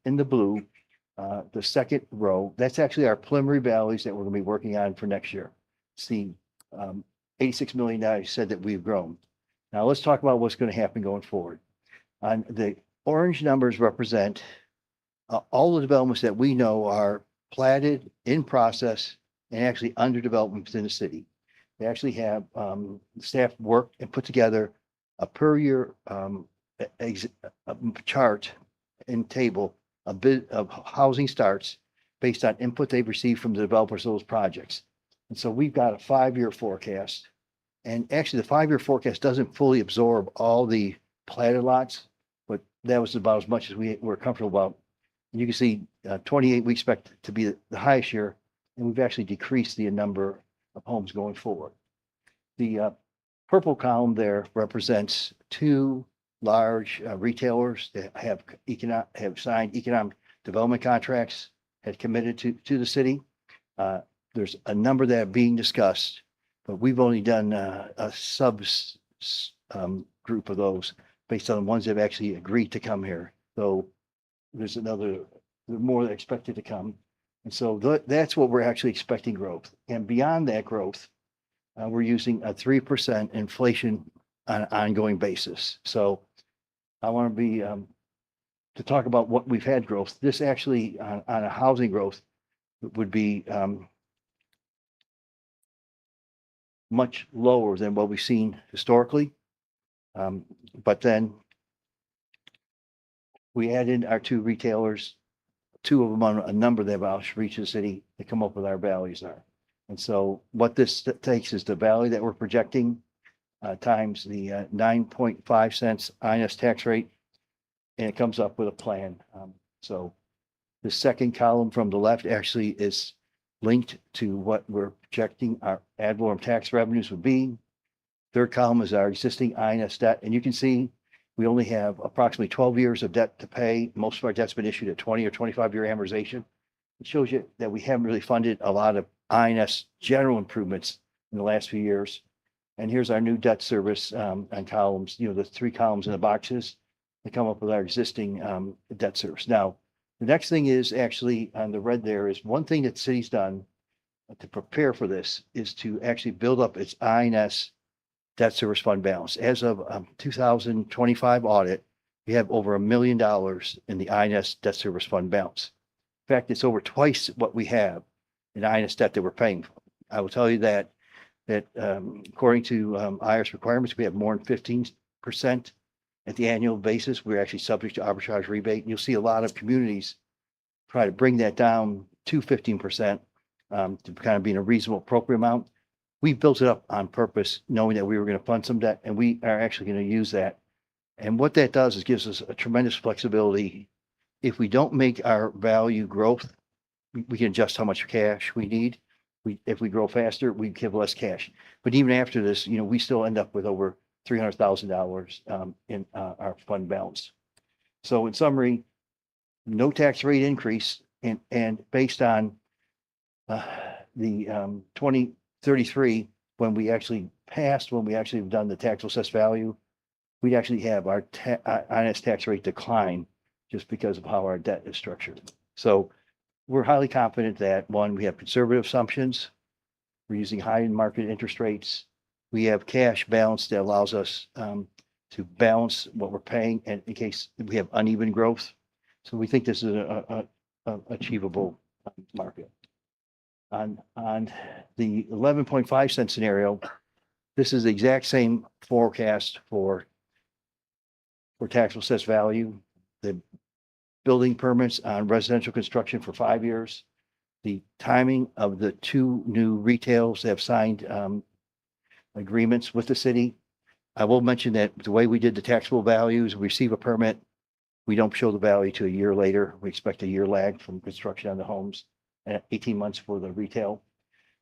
in the blue, the second row, that's actually our preliminary values that we're going to be working on for next year. See, $86 million said that we've grown. Now let's talk about what's going to happen going forward. On the orange numbers represent all the developments that we know are platted, in process, and actually under development within the city. They actually have staff work and put together a per year chart and table, a bit of housing starts based on input they've received from the developers of those projects. And so we've got a 5-year forecast. And actually the 5-year forecast doesn't fully absorb all the platted lots, but that was about as much as we were comfortable about. And you can see 28 we expect to be the highest year, and we've actually decreased the number of homes going forward. The purple column there represents 2 large retailers that have signed economic development contracts, had committed to the city. There's a number that are being discussed, but we've only done a group of those based on the ones that have actually agreed to come here. So there's more that are expected to come. And so that's what we're actually expecting growth. And beyond that growth, we're using a 3% inflation on an ongoing basis. So I want to be to talk about what we've had growth. This actually on a housing growth would be much lower than what we've seen historically. But then we add in our 2 retailers, 2 of them on a number that have reached the city to come up with our values are. And so what this takes is the value that we're projecting times the 9.5 cents INS tax rate, and it comes up with a plan. So the second column from the left actually is linked to what we're projecting our ad valorem tax revenues would be. Third column is our existing INS debt, and you can see we only have approximately 12 years of debt to pay. Most of our debt's been issued at 20 or 25-year amortization. It shows you that we haven't really funded a lot of INS general improvements in the last few years. And here's our new debt service on columns, the 3 columns in the boxes that come up with our existing debt service. Now, the next thing is actually on the red there is one thing that the city's done to prepare for this is to actually build up its INS debt service fund balance. As of 2025 audit, we have over $1 million in the INS debt service fund balance. In fact, it's over twice what we have in INS debt that we're paying for. I will tell you that according to IRS requirements, we have more than 15% at the annual basis. We're actually subject to arbitrage rebate. And you'll see a lot of communities try to bring that down to 15% to kind of be in a reasonable, appropriate amount. We built it up on purpose, knowing that we were going to fund some debt, and we are actually going to use that. And what that does is gives us a tremendous flexibility. If we don't make our value growth, we can adjust how much cash we need. If we grow faster, we give less cash. But even after this, we still end up with over $300,000 in our fund balance. So in summary, no tax rate increase, and based on the 2033, when we actually have done the taxable assessed value, we'd actually have our INS tax rate decline just because of how our debt is structured. So we're highly confident that, one, we have conservative assumptions. We're using high market interest rates. We have cash balance that allows us to balance what we're paying and in case we have uneven growth. So we think this is a achievable market. On the 11.5 cent scenario, this is the exact same forecast for taxable assessed value. The building permits on residential construction for 5 years. The timing of the 2 new retails that have signed agreements with the city. I will mention that the way we did the taxable values, we receive a permit. We don't show the value to a year later. We expect a year lag from construction on the homes and 18 months for the retail.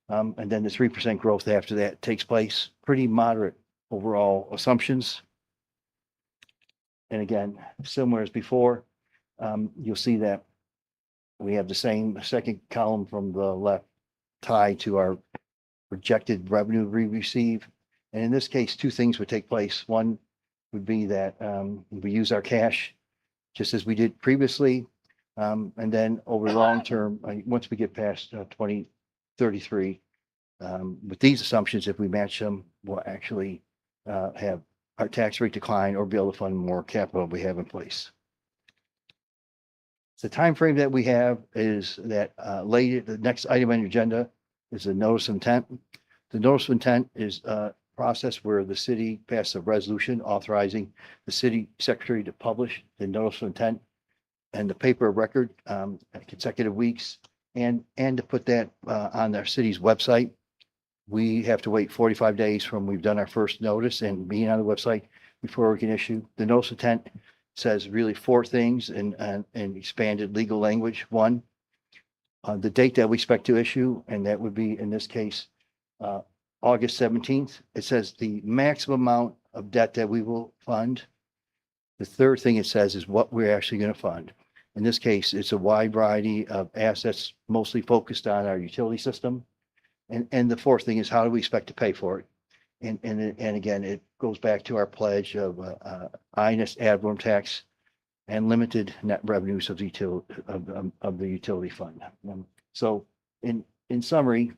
And then the 3% growth after that takes place. Pretty moderate overall assumptions. And again, similar as before, you'll see that we have the same second column from the left tied to our projected revenue we receive. And in this case, 2 things would take place. One would be that we use our cash just as we did previously. And then over the long term, once we get past 2033, with these assumptions, if we match them, we'll actually have our tax rate decline or be able to fund more capital we have in place. The time frame that we have is that later, the next item on your agenda is a notice of intent. The notice of intent is a process where the city passes a resolution authorizing the city secretary to publish the notice of intent and the paper of record consecutive weeks and to put that on our city's website. We have to wait 45 days from we've done our first notice and being on the website before we can issue. The notice of intent says really four things in expanded legal language. One, the date that we expect to issue, and that would be in this case, August 17th. It says the maximum amount of debt that we will fund. The third thing it says is what we're actually going to fund. In this case, it's a wide variety of assets, mostly focused on our utility system. And the fourth thing is how do we expect to pay for it? And again, it goes back to our pledge of INS ad valorem tax and limited net revenues of the utility fund. So in summary,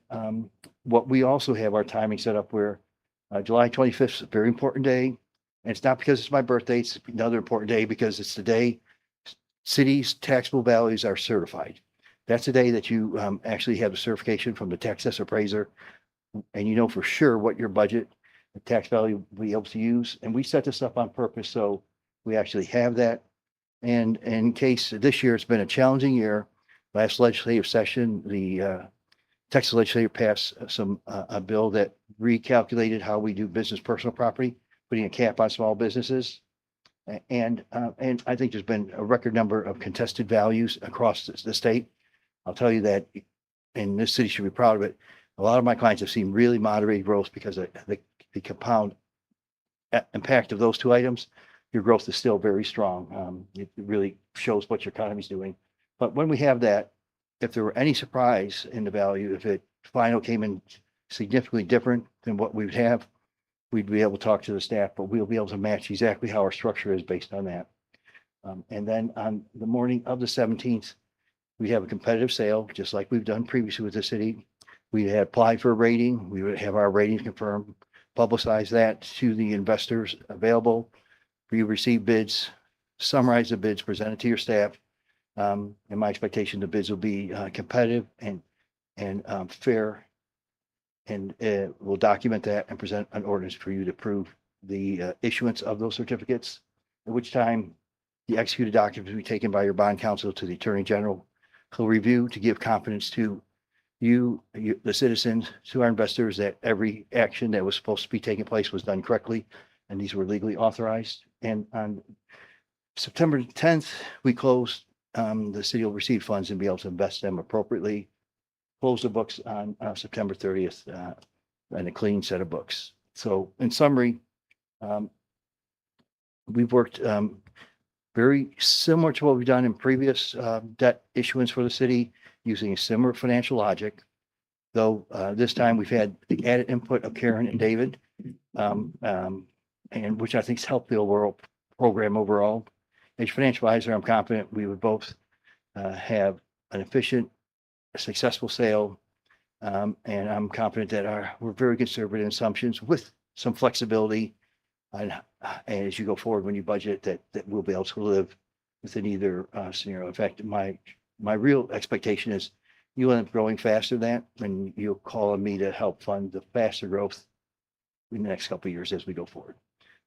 what we also have our timing set up where July 25th is a very important day. And it's not because it's my birthday, it's another important day because it's the day cities' taxable values are certified. That's the day that you actually have the certification from the tax assessor appraiser, and you know for sure what your budget, the tax value will be able to use. And we set this up on purpose so we actually have that. And in case this year it's been a challenging year, last legislative session, the Texas legislature passed a bill that recalculated how we do business personal property, putting a cap on small businesses. And I think there's been a record number of contested values across the state. I'll tell you that, and this city should be proud of it. A lot of my clients have seen really moderated growth because of the compound impact of those two items. Your growth is still very strong. It really shows what your economy is doing. But when we have that, if there were any surprise in the value, if it final came in significantly different than what we would have, we'd be able to talk to the staff, but we'll be able to match exactly how our structure is based on that. And then on the morning of the 17th, we have a competitive sale, just like we've done previously with the city. We had applied for a rating. We would have our ratings confirmed, publicize that to the investors available. You receive bids, summarize the bids, present it to your staff. And my expectation, the bids will be competitive and fair. And we'll document that and present an ordinance for you to approve the issuance of those certificates, at which time the executed documents will be taken by your bond counsel to the Attorney General, who'll review to give confidence to you, the citizens, to our investors that every action that was supposed to be taking place was done correctly and these were legally authorized. And on September 10th, we closed. The city will receive funds and be able to invest them appropriately. Close the books on September 30th and a clean set of books. So in summary, we've worked very similar to what we've done in previous debt issuance for the city, using a similar financial logic. Though this time we've had the added input of Karen and David, and which I think has helped the overall program overall. As financial advisor, I'm confident we would both have an efficient, successful sale. And I'm confident that we're very conservative in assumptions with some flexibility. And as you go forward, when you budget, that we'll be able to live within either scenario. In fact, my real expectation is you'll end up growing faster than that, and you'll call on me to help fund the faster growth in the next couple of years as we go forward.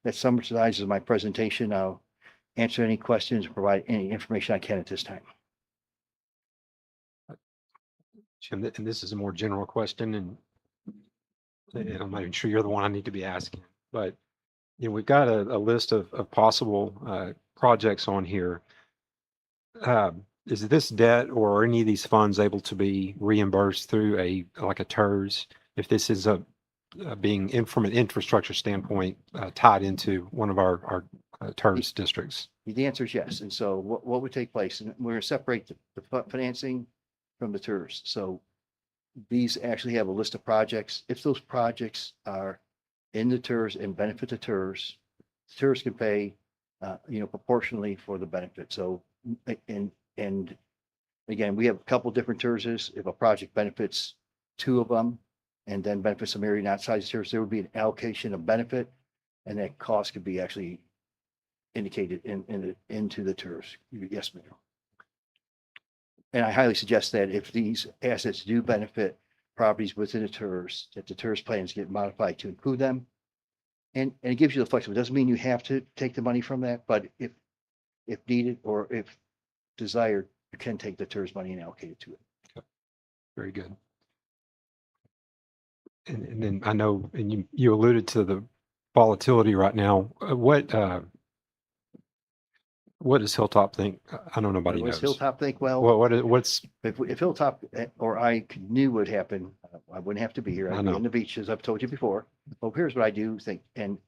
That summarizes my presentation. I'll answer any questions, provide any information I can at this time. Jim, and this is a more general question, and I'm not even sure you're the one I need to be asking, but we've got a list of possible projects on here. Is this debt or any of these funds able to be reimbursed through a TERS if this is being from an infrastructure standpoint tied into one of our TERS districts? The answer is yes. And so what would take place, and we're going to separate the financing from the TERS. So these actually have a list of projects. If those projects are in the TERS and benefit the TERS can pay, proportionally for the benefit. So, and again, we have a couple different TERSs. If a project benefits two of them and then benefits some area outside the TERS, there would be an allocation of benefit. And that cost could be actually indicated into the TERS. Yes, ma'am. And I highly suggest that if these assets do benefit properties within the TERS, that the TERS plans get modified to include them. And it gives you the flexibility. It doesn't mean you have to take the money from that, but if needed or if desired, you can take the TERS money and allocate it to it. Very good. And then I know, and you alluded to the volatility right now. What does Hilltop think? I don't know, nobody What does knows. Hilltop think? Well, What's if Hilltop or I knew what happened, I wouldn't have to be here. I I'd be know. in the beach, as I've told you before. Well, here's what I do think, and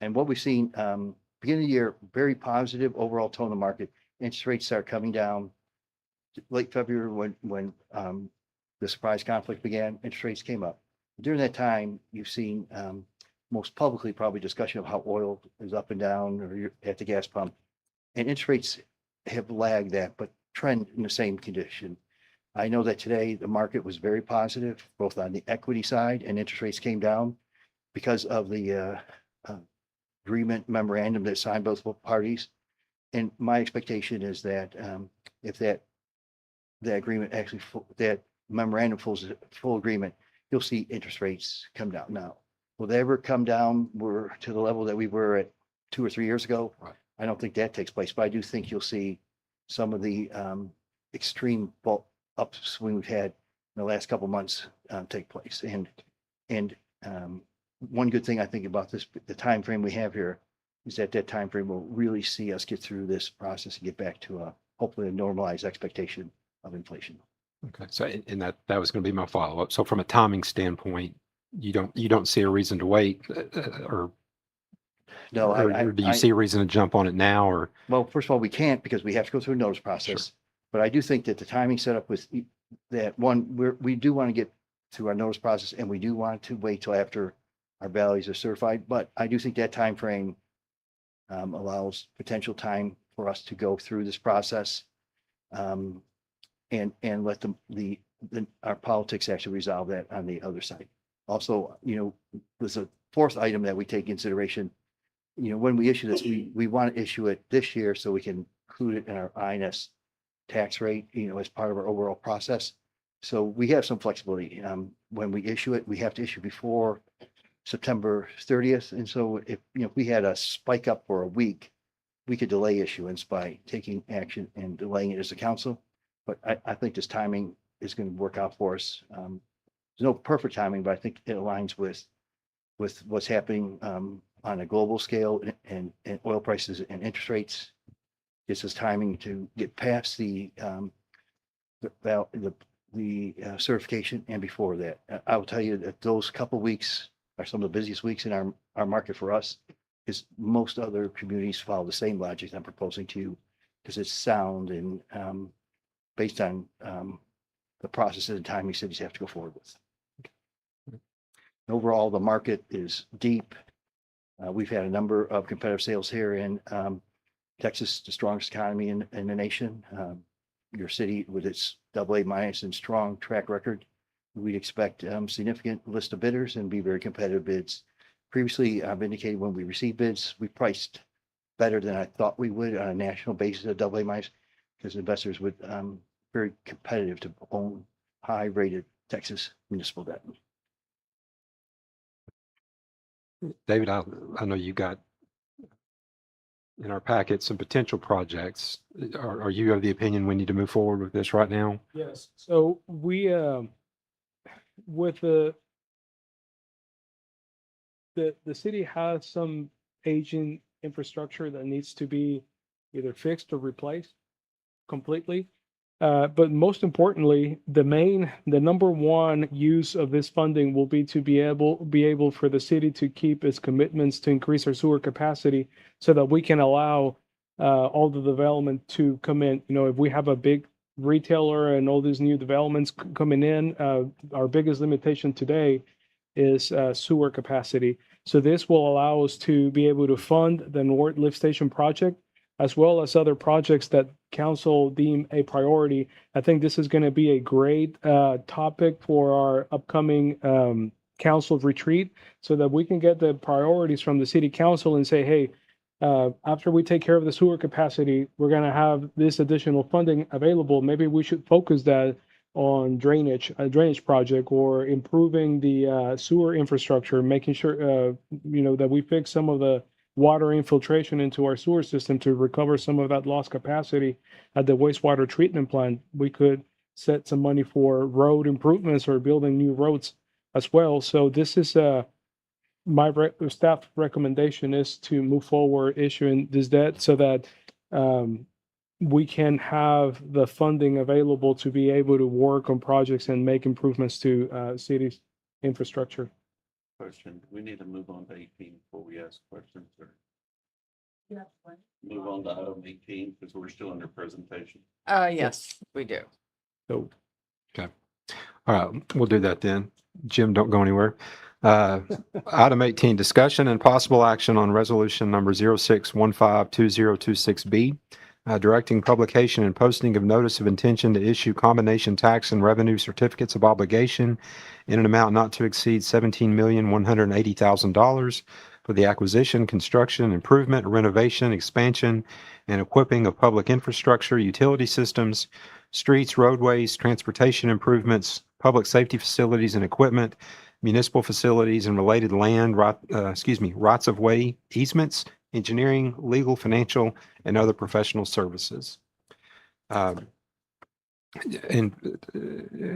what we've seen, beginning of the year, very positive overall tone of the market. Interest rates start coming down. Late February, when the surprise conflict began, interest rates came up. During that time, you've seen most publicly probably discussion of how oil is up and down, or you're at the gas pump, and interest rates have lagged that, but trend in the same condition. I know that today the market was very positive, both on the equity side, and interest rates came down because of the agreement memorandum that signed both parties. And my expectation is that if that agreement actually, that memorandum full agreement, you'll see interest rates come down. Now, will they ever come down to the level that we were at 2 or 3 years ago? Right. I don't think that takes place, but I do think you'll see some of the extreme upswing we've had in the last couple of months take place. And one good thing I think about this, the time frame we have here, is that time frame will really see us get through this process and get back to hopefully a normalized expectation of inflation. okay? So, and that was going to be my follow-up. So, from a timing standpoint, you don't see a reason to wait, or No, or do you see a reason to jump on it now, or? Well, first of all, we can't because we have to go through a notice process. But I do think that the timing set up with that one, we do want to get through our notice process, and we do want to wait till after our values are certified. But I do think that time frame allows potential time for us to go through this process and let our politics actually resolve that on the other side. Also, there's a fourth item that we take consideration. When we issue this, we want to issue it this year so we can include it in our INS tax rate, as part of our overall process. So we have some flexibility. When we issue it, we have to issue before September 30th. And so if we had a spike up for a week, we could delay issuance by taking action and delaying it as a council. But I think this timing is going to work out for us. There's no perfect timing, but I think it aligns with what's happening on a global scale and oil prices and interest rates. Gives us timing to get past the certification and before that. I will tell you that those couple weeks are some of the busiest weeks in our market for us, because most other communities follow the same logic I'm proposing to you, because it's sound and based on the processes and timing cities have to go forward with. Overall, the market is deep. We've had a number of competitive sales here in Texas, the strongest economy in the nation. Your city with its AA- and strong track record, we'd expect significant list of bidders and be very competitive bids. Previously, I've indicated when we received bids, we priced better than I thought we would on a national basis at AA-, because investors would very competitive to own high-rated Texas municipal debt. David, I know you got in our packet some potential projects. Are you of the opinion we need to move forward with this right now? Yes, so we, with the city has some aging infrastructure that needs to be either fixed or replaced completely. But most importantly, the number one use of this funding will be to be able for the city to keep its commitments to increase our sewer capacity, so that we can allow all the development to come in. If we have a big retailer and all these new developments coming in, our biggest limitation today is sewer capacity. So this will allow us to be able to fund the North Lift Station project, as well as other projects that council deem a priority. I think this is going to be a great topic for our upcoming council retreat so that we can get the priorities from the city council and say, hey, after we take care of the sewer capacity, we're going to have this additional funding available. Maybe we should focus that on a drainage project, or improving the sewer infrastructure, making sure, that we fix some of the water infiltration into our sewer system to recover some of that lost capacity at the wastewater treatment plant. We could set some money for road improvements or building new roads as well. So this is staff recommendation is to move forward issuing this debt so that we can have the funding available to be able to work on projects and make improvements to cities' infrastructure. Question, do we need to move on to 18 before we ask questions, or move on to item 18 because we're still under presentation? Yes, we do. So All right, we'll do that then. Jim, don't go anywhere. Item 18, discussion and possible action on resolution number 06152026B, directing publication and posting of notice of intention to issue combination tax and revenue certificates of obligation in an amount not to exceed $17,180,000 for the acquisition, construction, improvement, renovation, expansion, and equipping of public infrastructure, utility systems, streets, roadways, transportation improvements, public safety facilities and equipment, municipal facilities and related land, rights of way easements, engineering, legal, financial, and other professional services.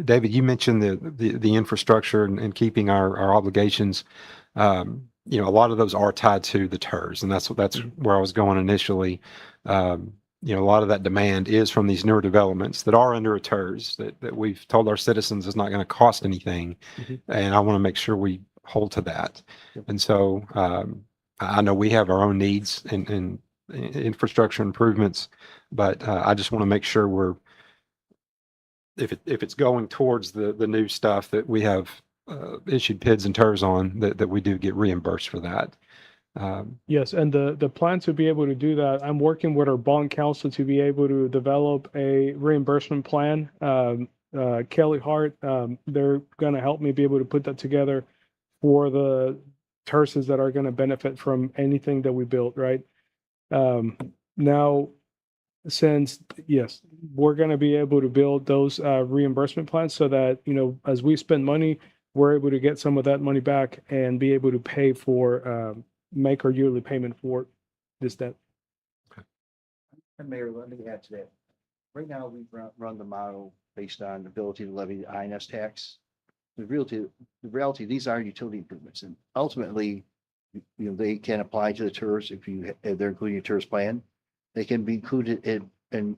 David, you mentioned the infrastructure and keeping our obligations. A lot of those are tied to the TERS, and that's where I was going initially. A lot of that demand is from these newer developments that are under a TERS that we've told our citizens is not going to cost anything. And I want to make sure we hold to that. And so I know we have our own needs and infrastructure improvements, but I just want to make sure if it's going towards the new stuff that we have issued PIDs and TERS on, that we do get reimbursed for that. Yes, and the plan to be able to do that, I'm working with our bond counsel to be able to develop a reimbursement plan. Kelly Hart, they're going to help me be able to put that together for the TERSs that are going to benefit from anything that we build, right? Now, since, yes, we're going to be able to build those reimbursement plans so that, as we spend money, we're able to get some of that money back and be able to pay for make our yearly payment for this debt. And Mayor, let me add to that. Right now, we run the model based on the ability to levy the INS tax. The reality, these are utility improvements, and ultimately, they can apply to the TERS if they're including a TERS plan. They can be included and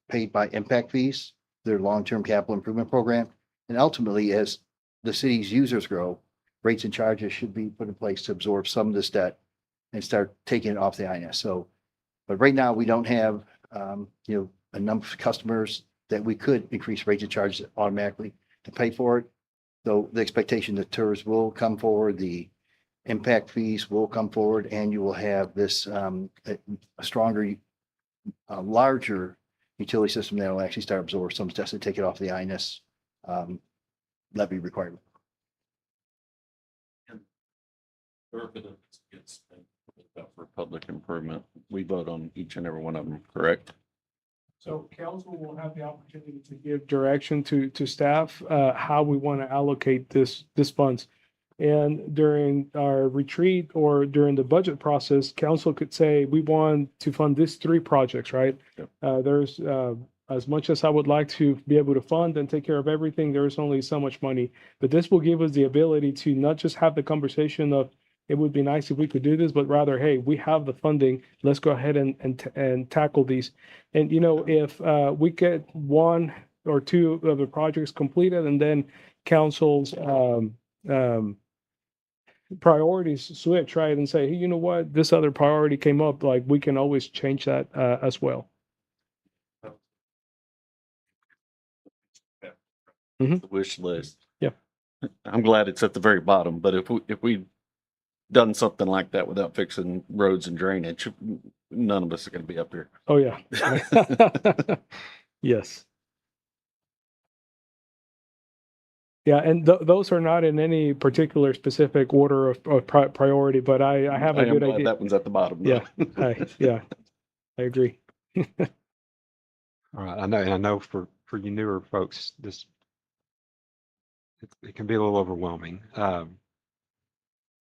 paid by impact fees, their long-term capital improvement program, and ultimately, as the city's users grow, rates and charges should be put in place to absorb some of this debt and start taking it off the INS. So, but right now we don't have, a number of customers that we could increase rates and charges automatically to pay for it. So the expectation that TERS will come forward, the impact fees will come forward, and you will have this, a stronger, larger utility system that will actually start absorbing some steps to take it off the INS levy requirement. For public improvement, we vote on each and every one of them, correct? So council will have the opportunity to give direction to staff how we want to allocate this funds. And during our retreat or during the budget process, council could say, we want to fund these 3 projects, right? Yep. There's as much as I would like to be able to fund and take care of everything, there is only so much money. But this will give us the ability to not just have the conversation of, it would be nice if we could do this, but rather, hey, we have the funding. Let's go ahead and tackle these. And, if we get 1 or 2 of the projects completed and then council's priorities switch, right, and say, hey, you know what, this other priority came up, like we can always change that as well. The wish list. Yeah. I'm glad it's at the very bottom, but if we done something like that without fixing roads and drainage, none of us are going to be up here. Oh yeah. Yes. Yeah, and those are not in any particular specific order of priority, but I have a I am good glad idea. that one's at the bottom. Yeah, though. yeah, I agree. All right. I know for you newer folks, it can be a little overwhelming.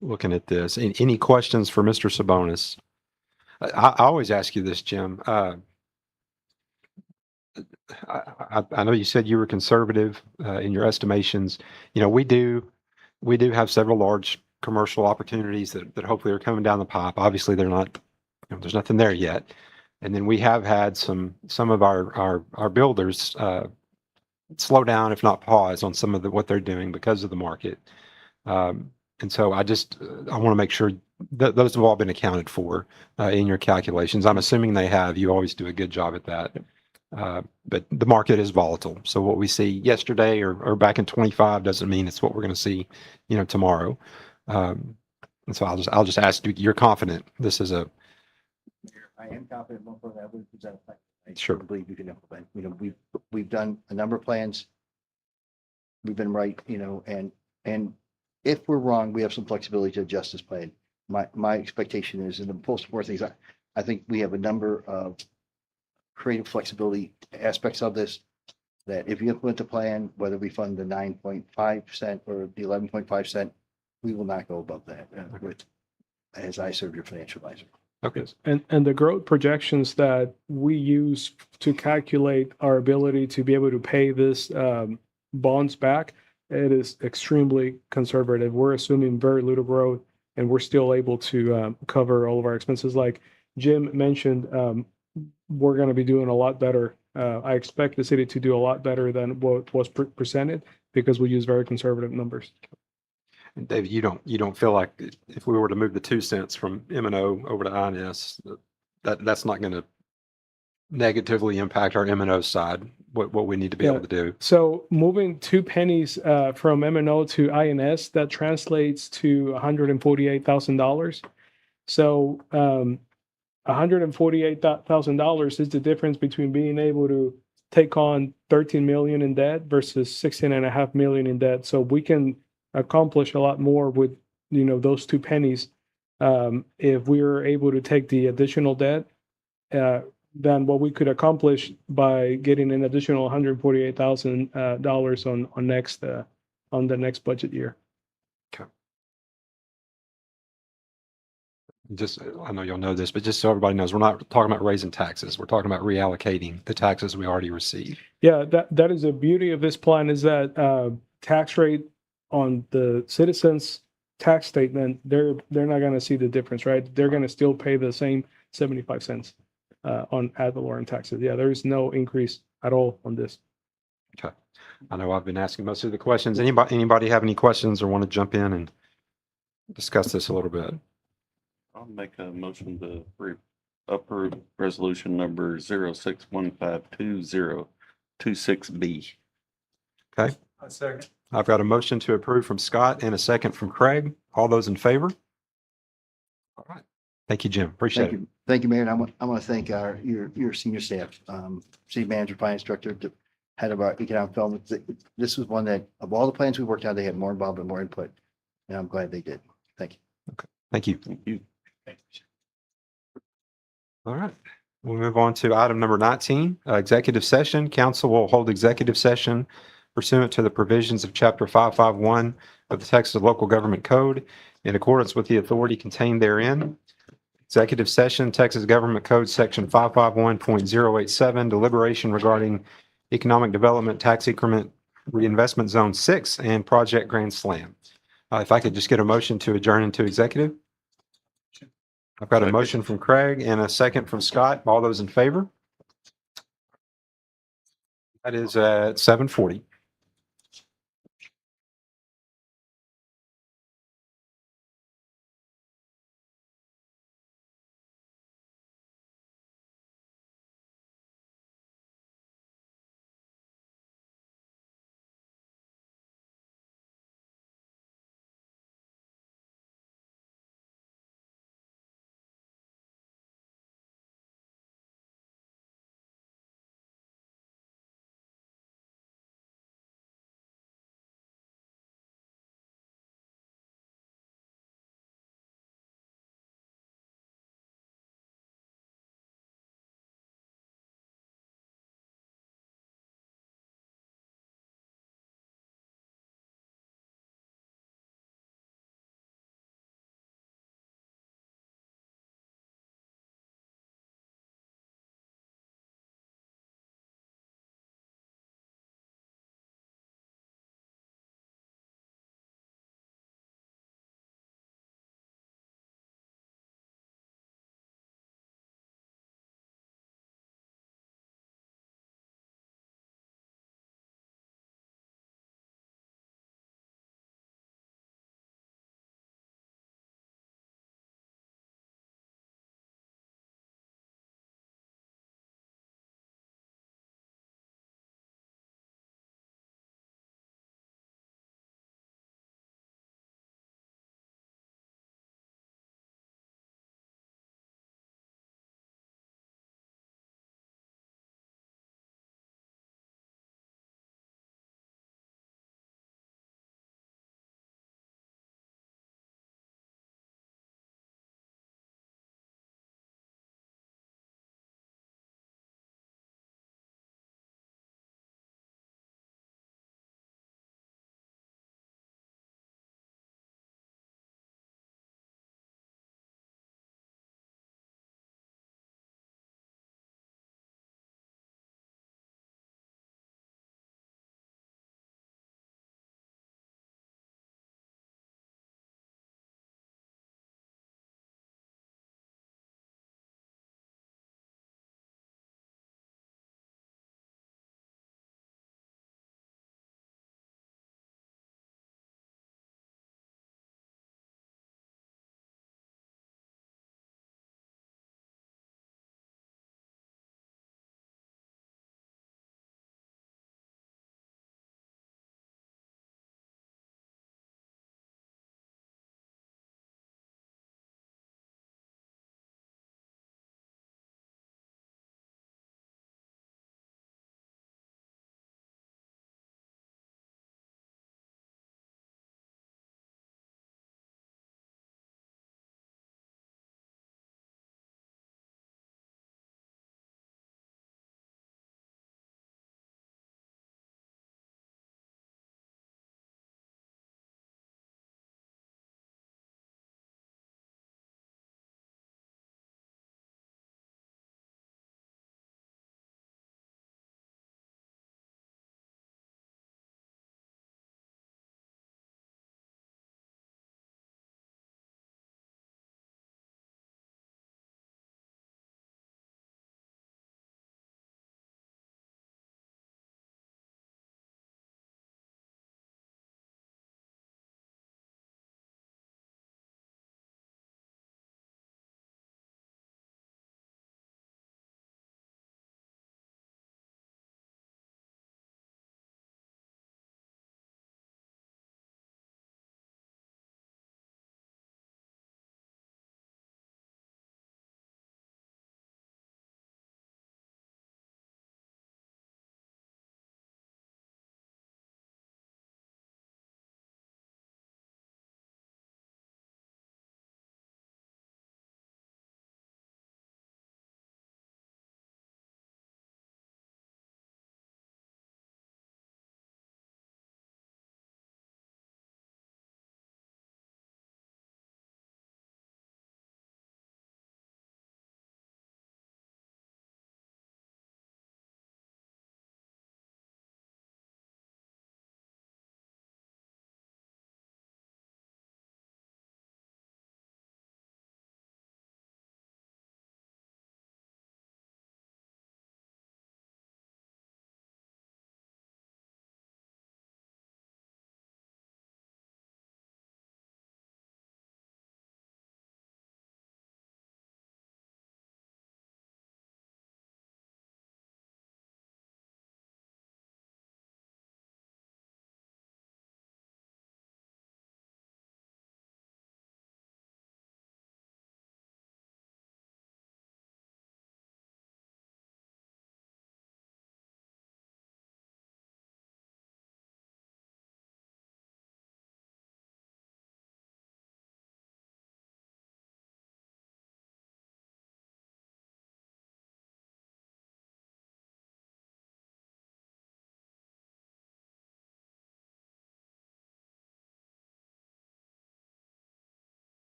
Looking at this, any questions for Mr. Sabonis? I always ask you this, Jim. I know you said you were conservative in your estimations. You know, we do have several large commercial opportunities that hopefully are coming down the pipe. Obviously, they're not, there's nothing there yet. And then we have had some of our builders slow down, if not pause, on some of what they're doing because of the market. And so I want to make sure that those have all been accounted for in your calculations. I'm assuming they have. You always do a good job at that. But the market is volatile. So what we see yesterday or back in 25 doesn't mean it's what we're going to see, tomorrow. And so I'll just ask you, you're confident this is a. I am confident one for that would present. I Sure. believe you can implement. We've done a number of plans. We've been right, and if we're wrong, we have some flexibility to adjust this plan. My expectation is, and the most important things, I think we have a number of creative flexibility aspects of this, that if you implement the plan, whether we fund the 9.5% or the 11.5%, we will not go above that, as I serve your financial advisor. Okay. Yes. And the growth projections that we use to calculate our ability to be able to pay this bonds back, it is extremely conservative. We're assuming very little growth, and we're still able to cover all of our expenses. Like Jim mentioned, we're going to be doing a lot better. I expect the city to do a lot better than what was presented because we use very conservative numbers. And David, you don't feel like if we were to move the 2 cents from M&O over to INS, that's not going to negatively impact our M&O side, what we need to be able to do. So moving 2 pennies from M&O to INS, that translates to $148,000. So $148,000 is the difference between being able to take on 13 million in debt versus 16.5 million in debt. So we can accomplish a lot more with those 2 pennies if we were able to take the additional debt than what we could accomplish by getting an additional $148,000 on the next budget year. I know y'all know this, but just so everybody knows, we're not talking about raising taxes. We're talking about reallocating the taxes we already receive. Yeah, that is the beauty of this plan, is that tax rate on the citizens' tax statement, they're not going to see the difference, right? They're going to still pay the same 75 cents on ad valorem taxes. Yeah, there is no increase at all on this. Okay. I know I've been asking most of the questions. Anybody have any questions or want to jump in and discuss this a little bit? I'll make a motion to approve resolution number 06152026B. Okay. A second. I've got a motion to approve from Scott and a second from Craig. All those in favor? All right. Thank you, Jim. Appreciate it. Thank you, Mayor. And I want to thank your senior staff, city manager, finance director, the head of our economic development. This was one that, of all the plans we worked on, they had more involvement, more input, and I'm glad they did. Thank you. Okay. Thank you. Thank you. All right. We'll move on to item number 19, executive session. Council will hold executive session pursuant to the provisions of Chapter 551 of the Texas Local Government Code in accordance with the authority contained therein. Executive session, Texas Government Code, Section 551.087, deliberation regarding economic development tax increment reinvestment zone 6 and Project Grand Slam. If I could just get a motion to adjourn into executive. I've got a motion from Craig and a second from Scott. All those in favor? That is at 7:40.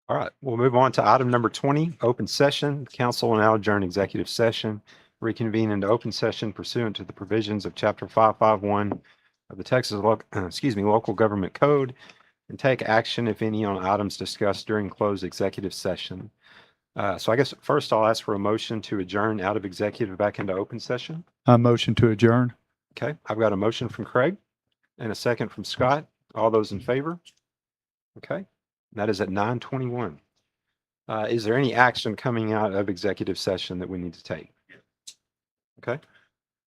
All right, we'll move on to item number 20, open session. The council will now adjourn executive session, reconvene into open session pursuant to the provisions of Chapter 551 of the Texas Local Government Code, and take action, if any, on items discussed during closed executive session. So I guess first I'll ask for a motion to adjourn out of executive back into open session. I motion to adjourn. Okay, I've got a motion from Craig and a second from Scott. All those in favor? Okay, that is at 9:21. Is there any action coming out of executive session that we need to take? Okay,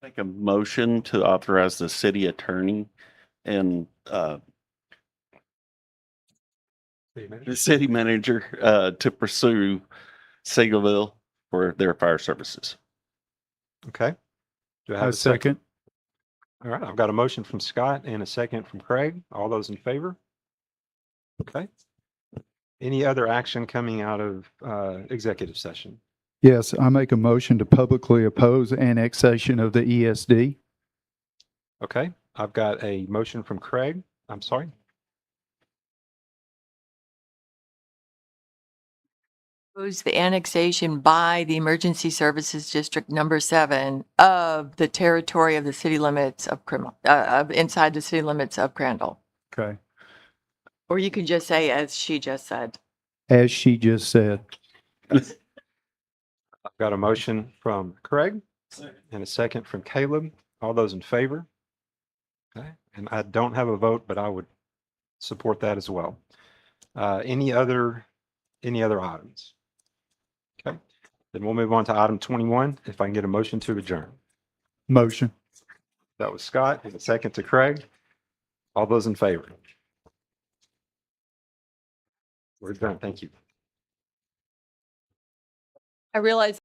Make a motion to authorize the city attorney and the city manager to pursue Seagoville for their fire services. okay. Do I I have a second? second. All right, I've got a motion from Scott and a second from Craig. All those in favor? Okay. Any other action coming out of executive session? Yes, I make a motion to publicly oppose annexation of the ESD. Okay, I've got a motion from Craig. I'm sorry. Propose the annexation by the Emergency Services District Number 7 of the territory of the city limits of inside the city limits of Crandall. Okay. Or you can just say, as she just said. As she just said. I've got a motion from Craig and a second from Caleb. All those in favor? Okay, and I don't have a vote, but I would support that as well. Any other items? Okay, then we'll move on to item 21. If I can get a motion to adjourn. Motion. That was Scott and a second to Craig. All those in favor? We're done. Thank you. I realize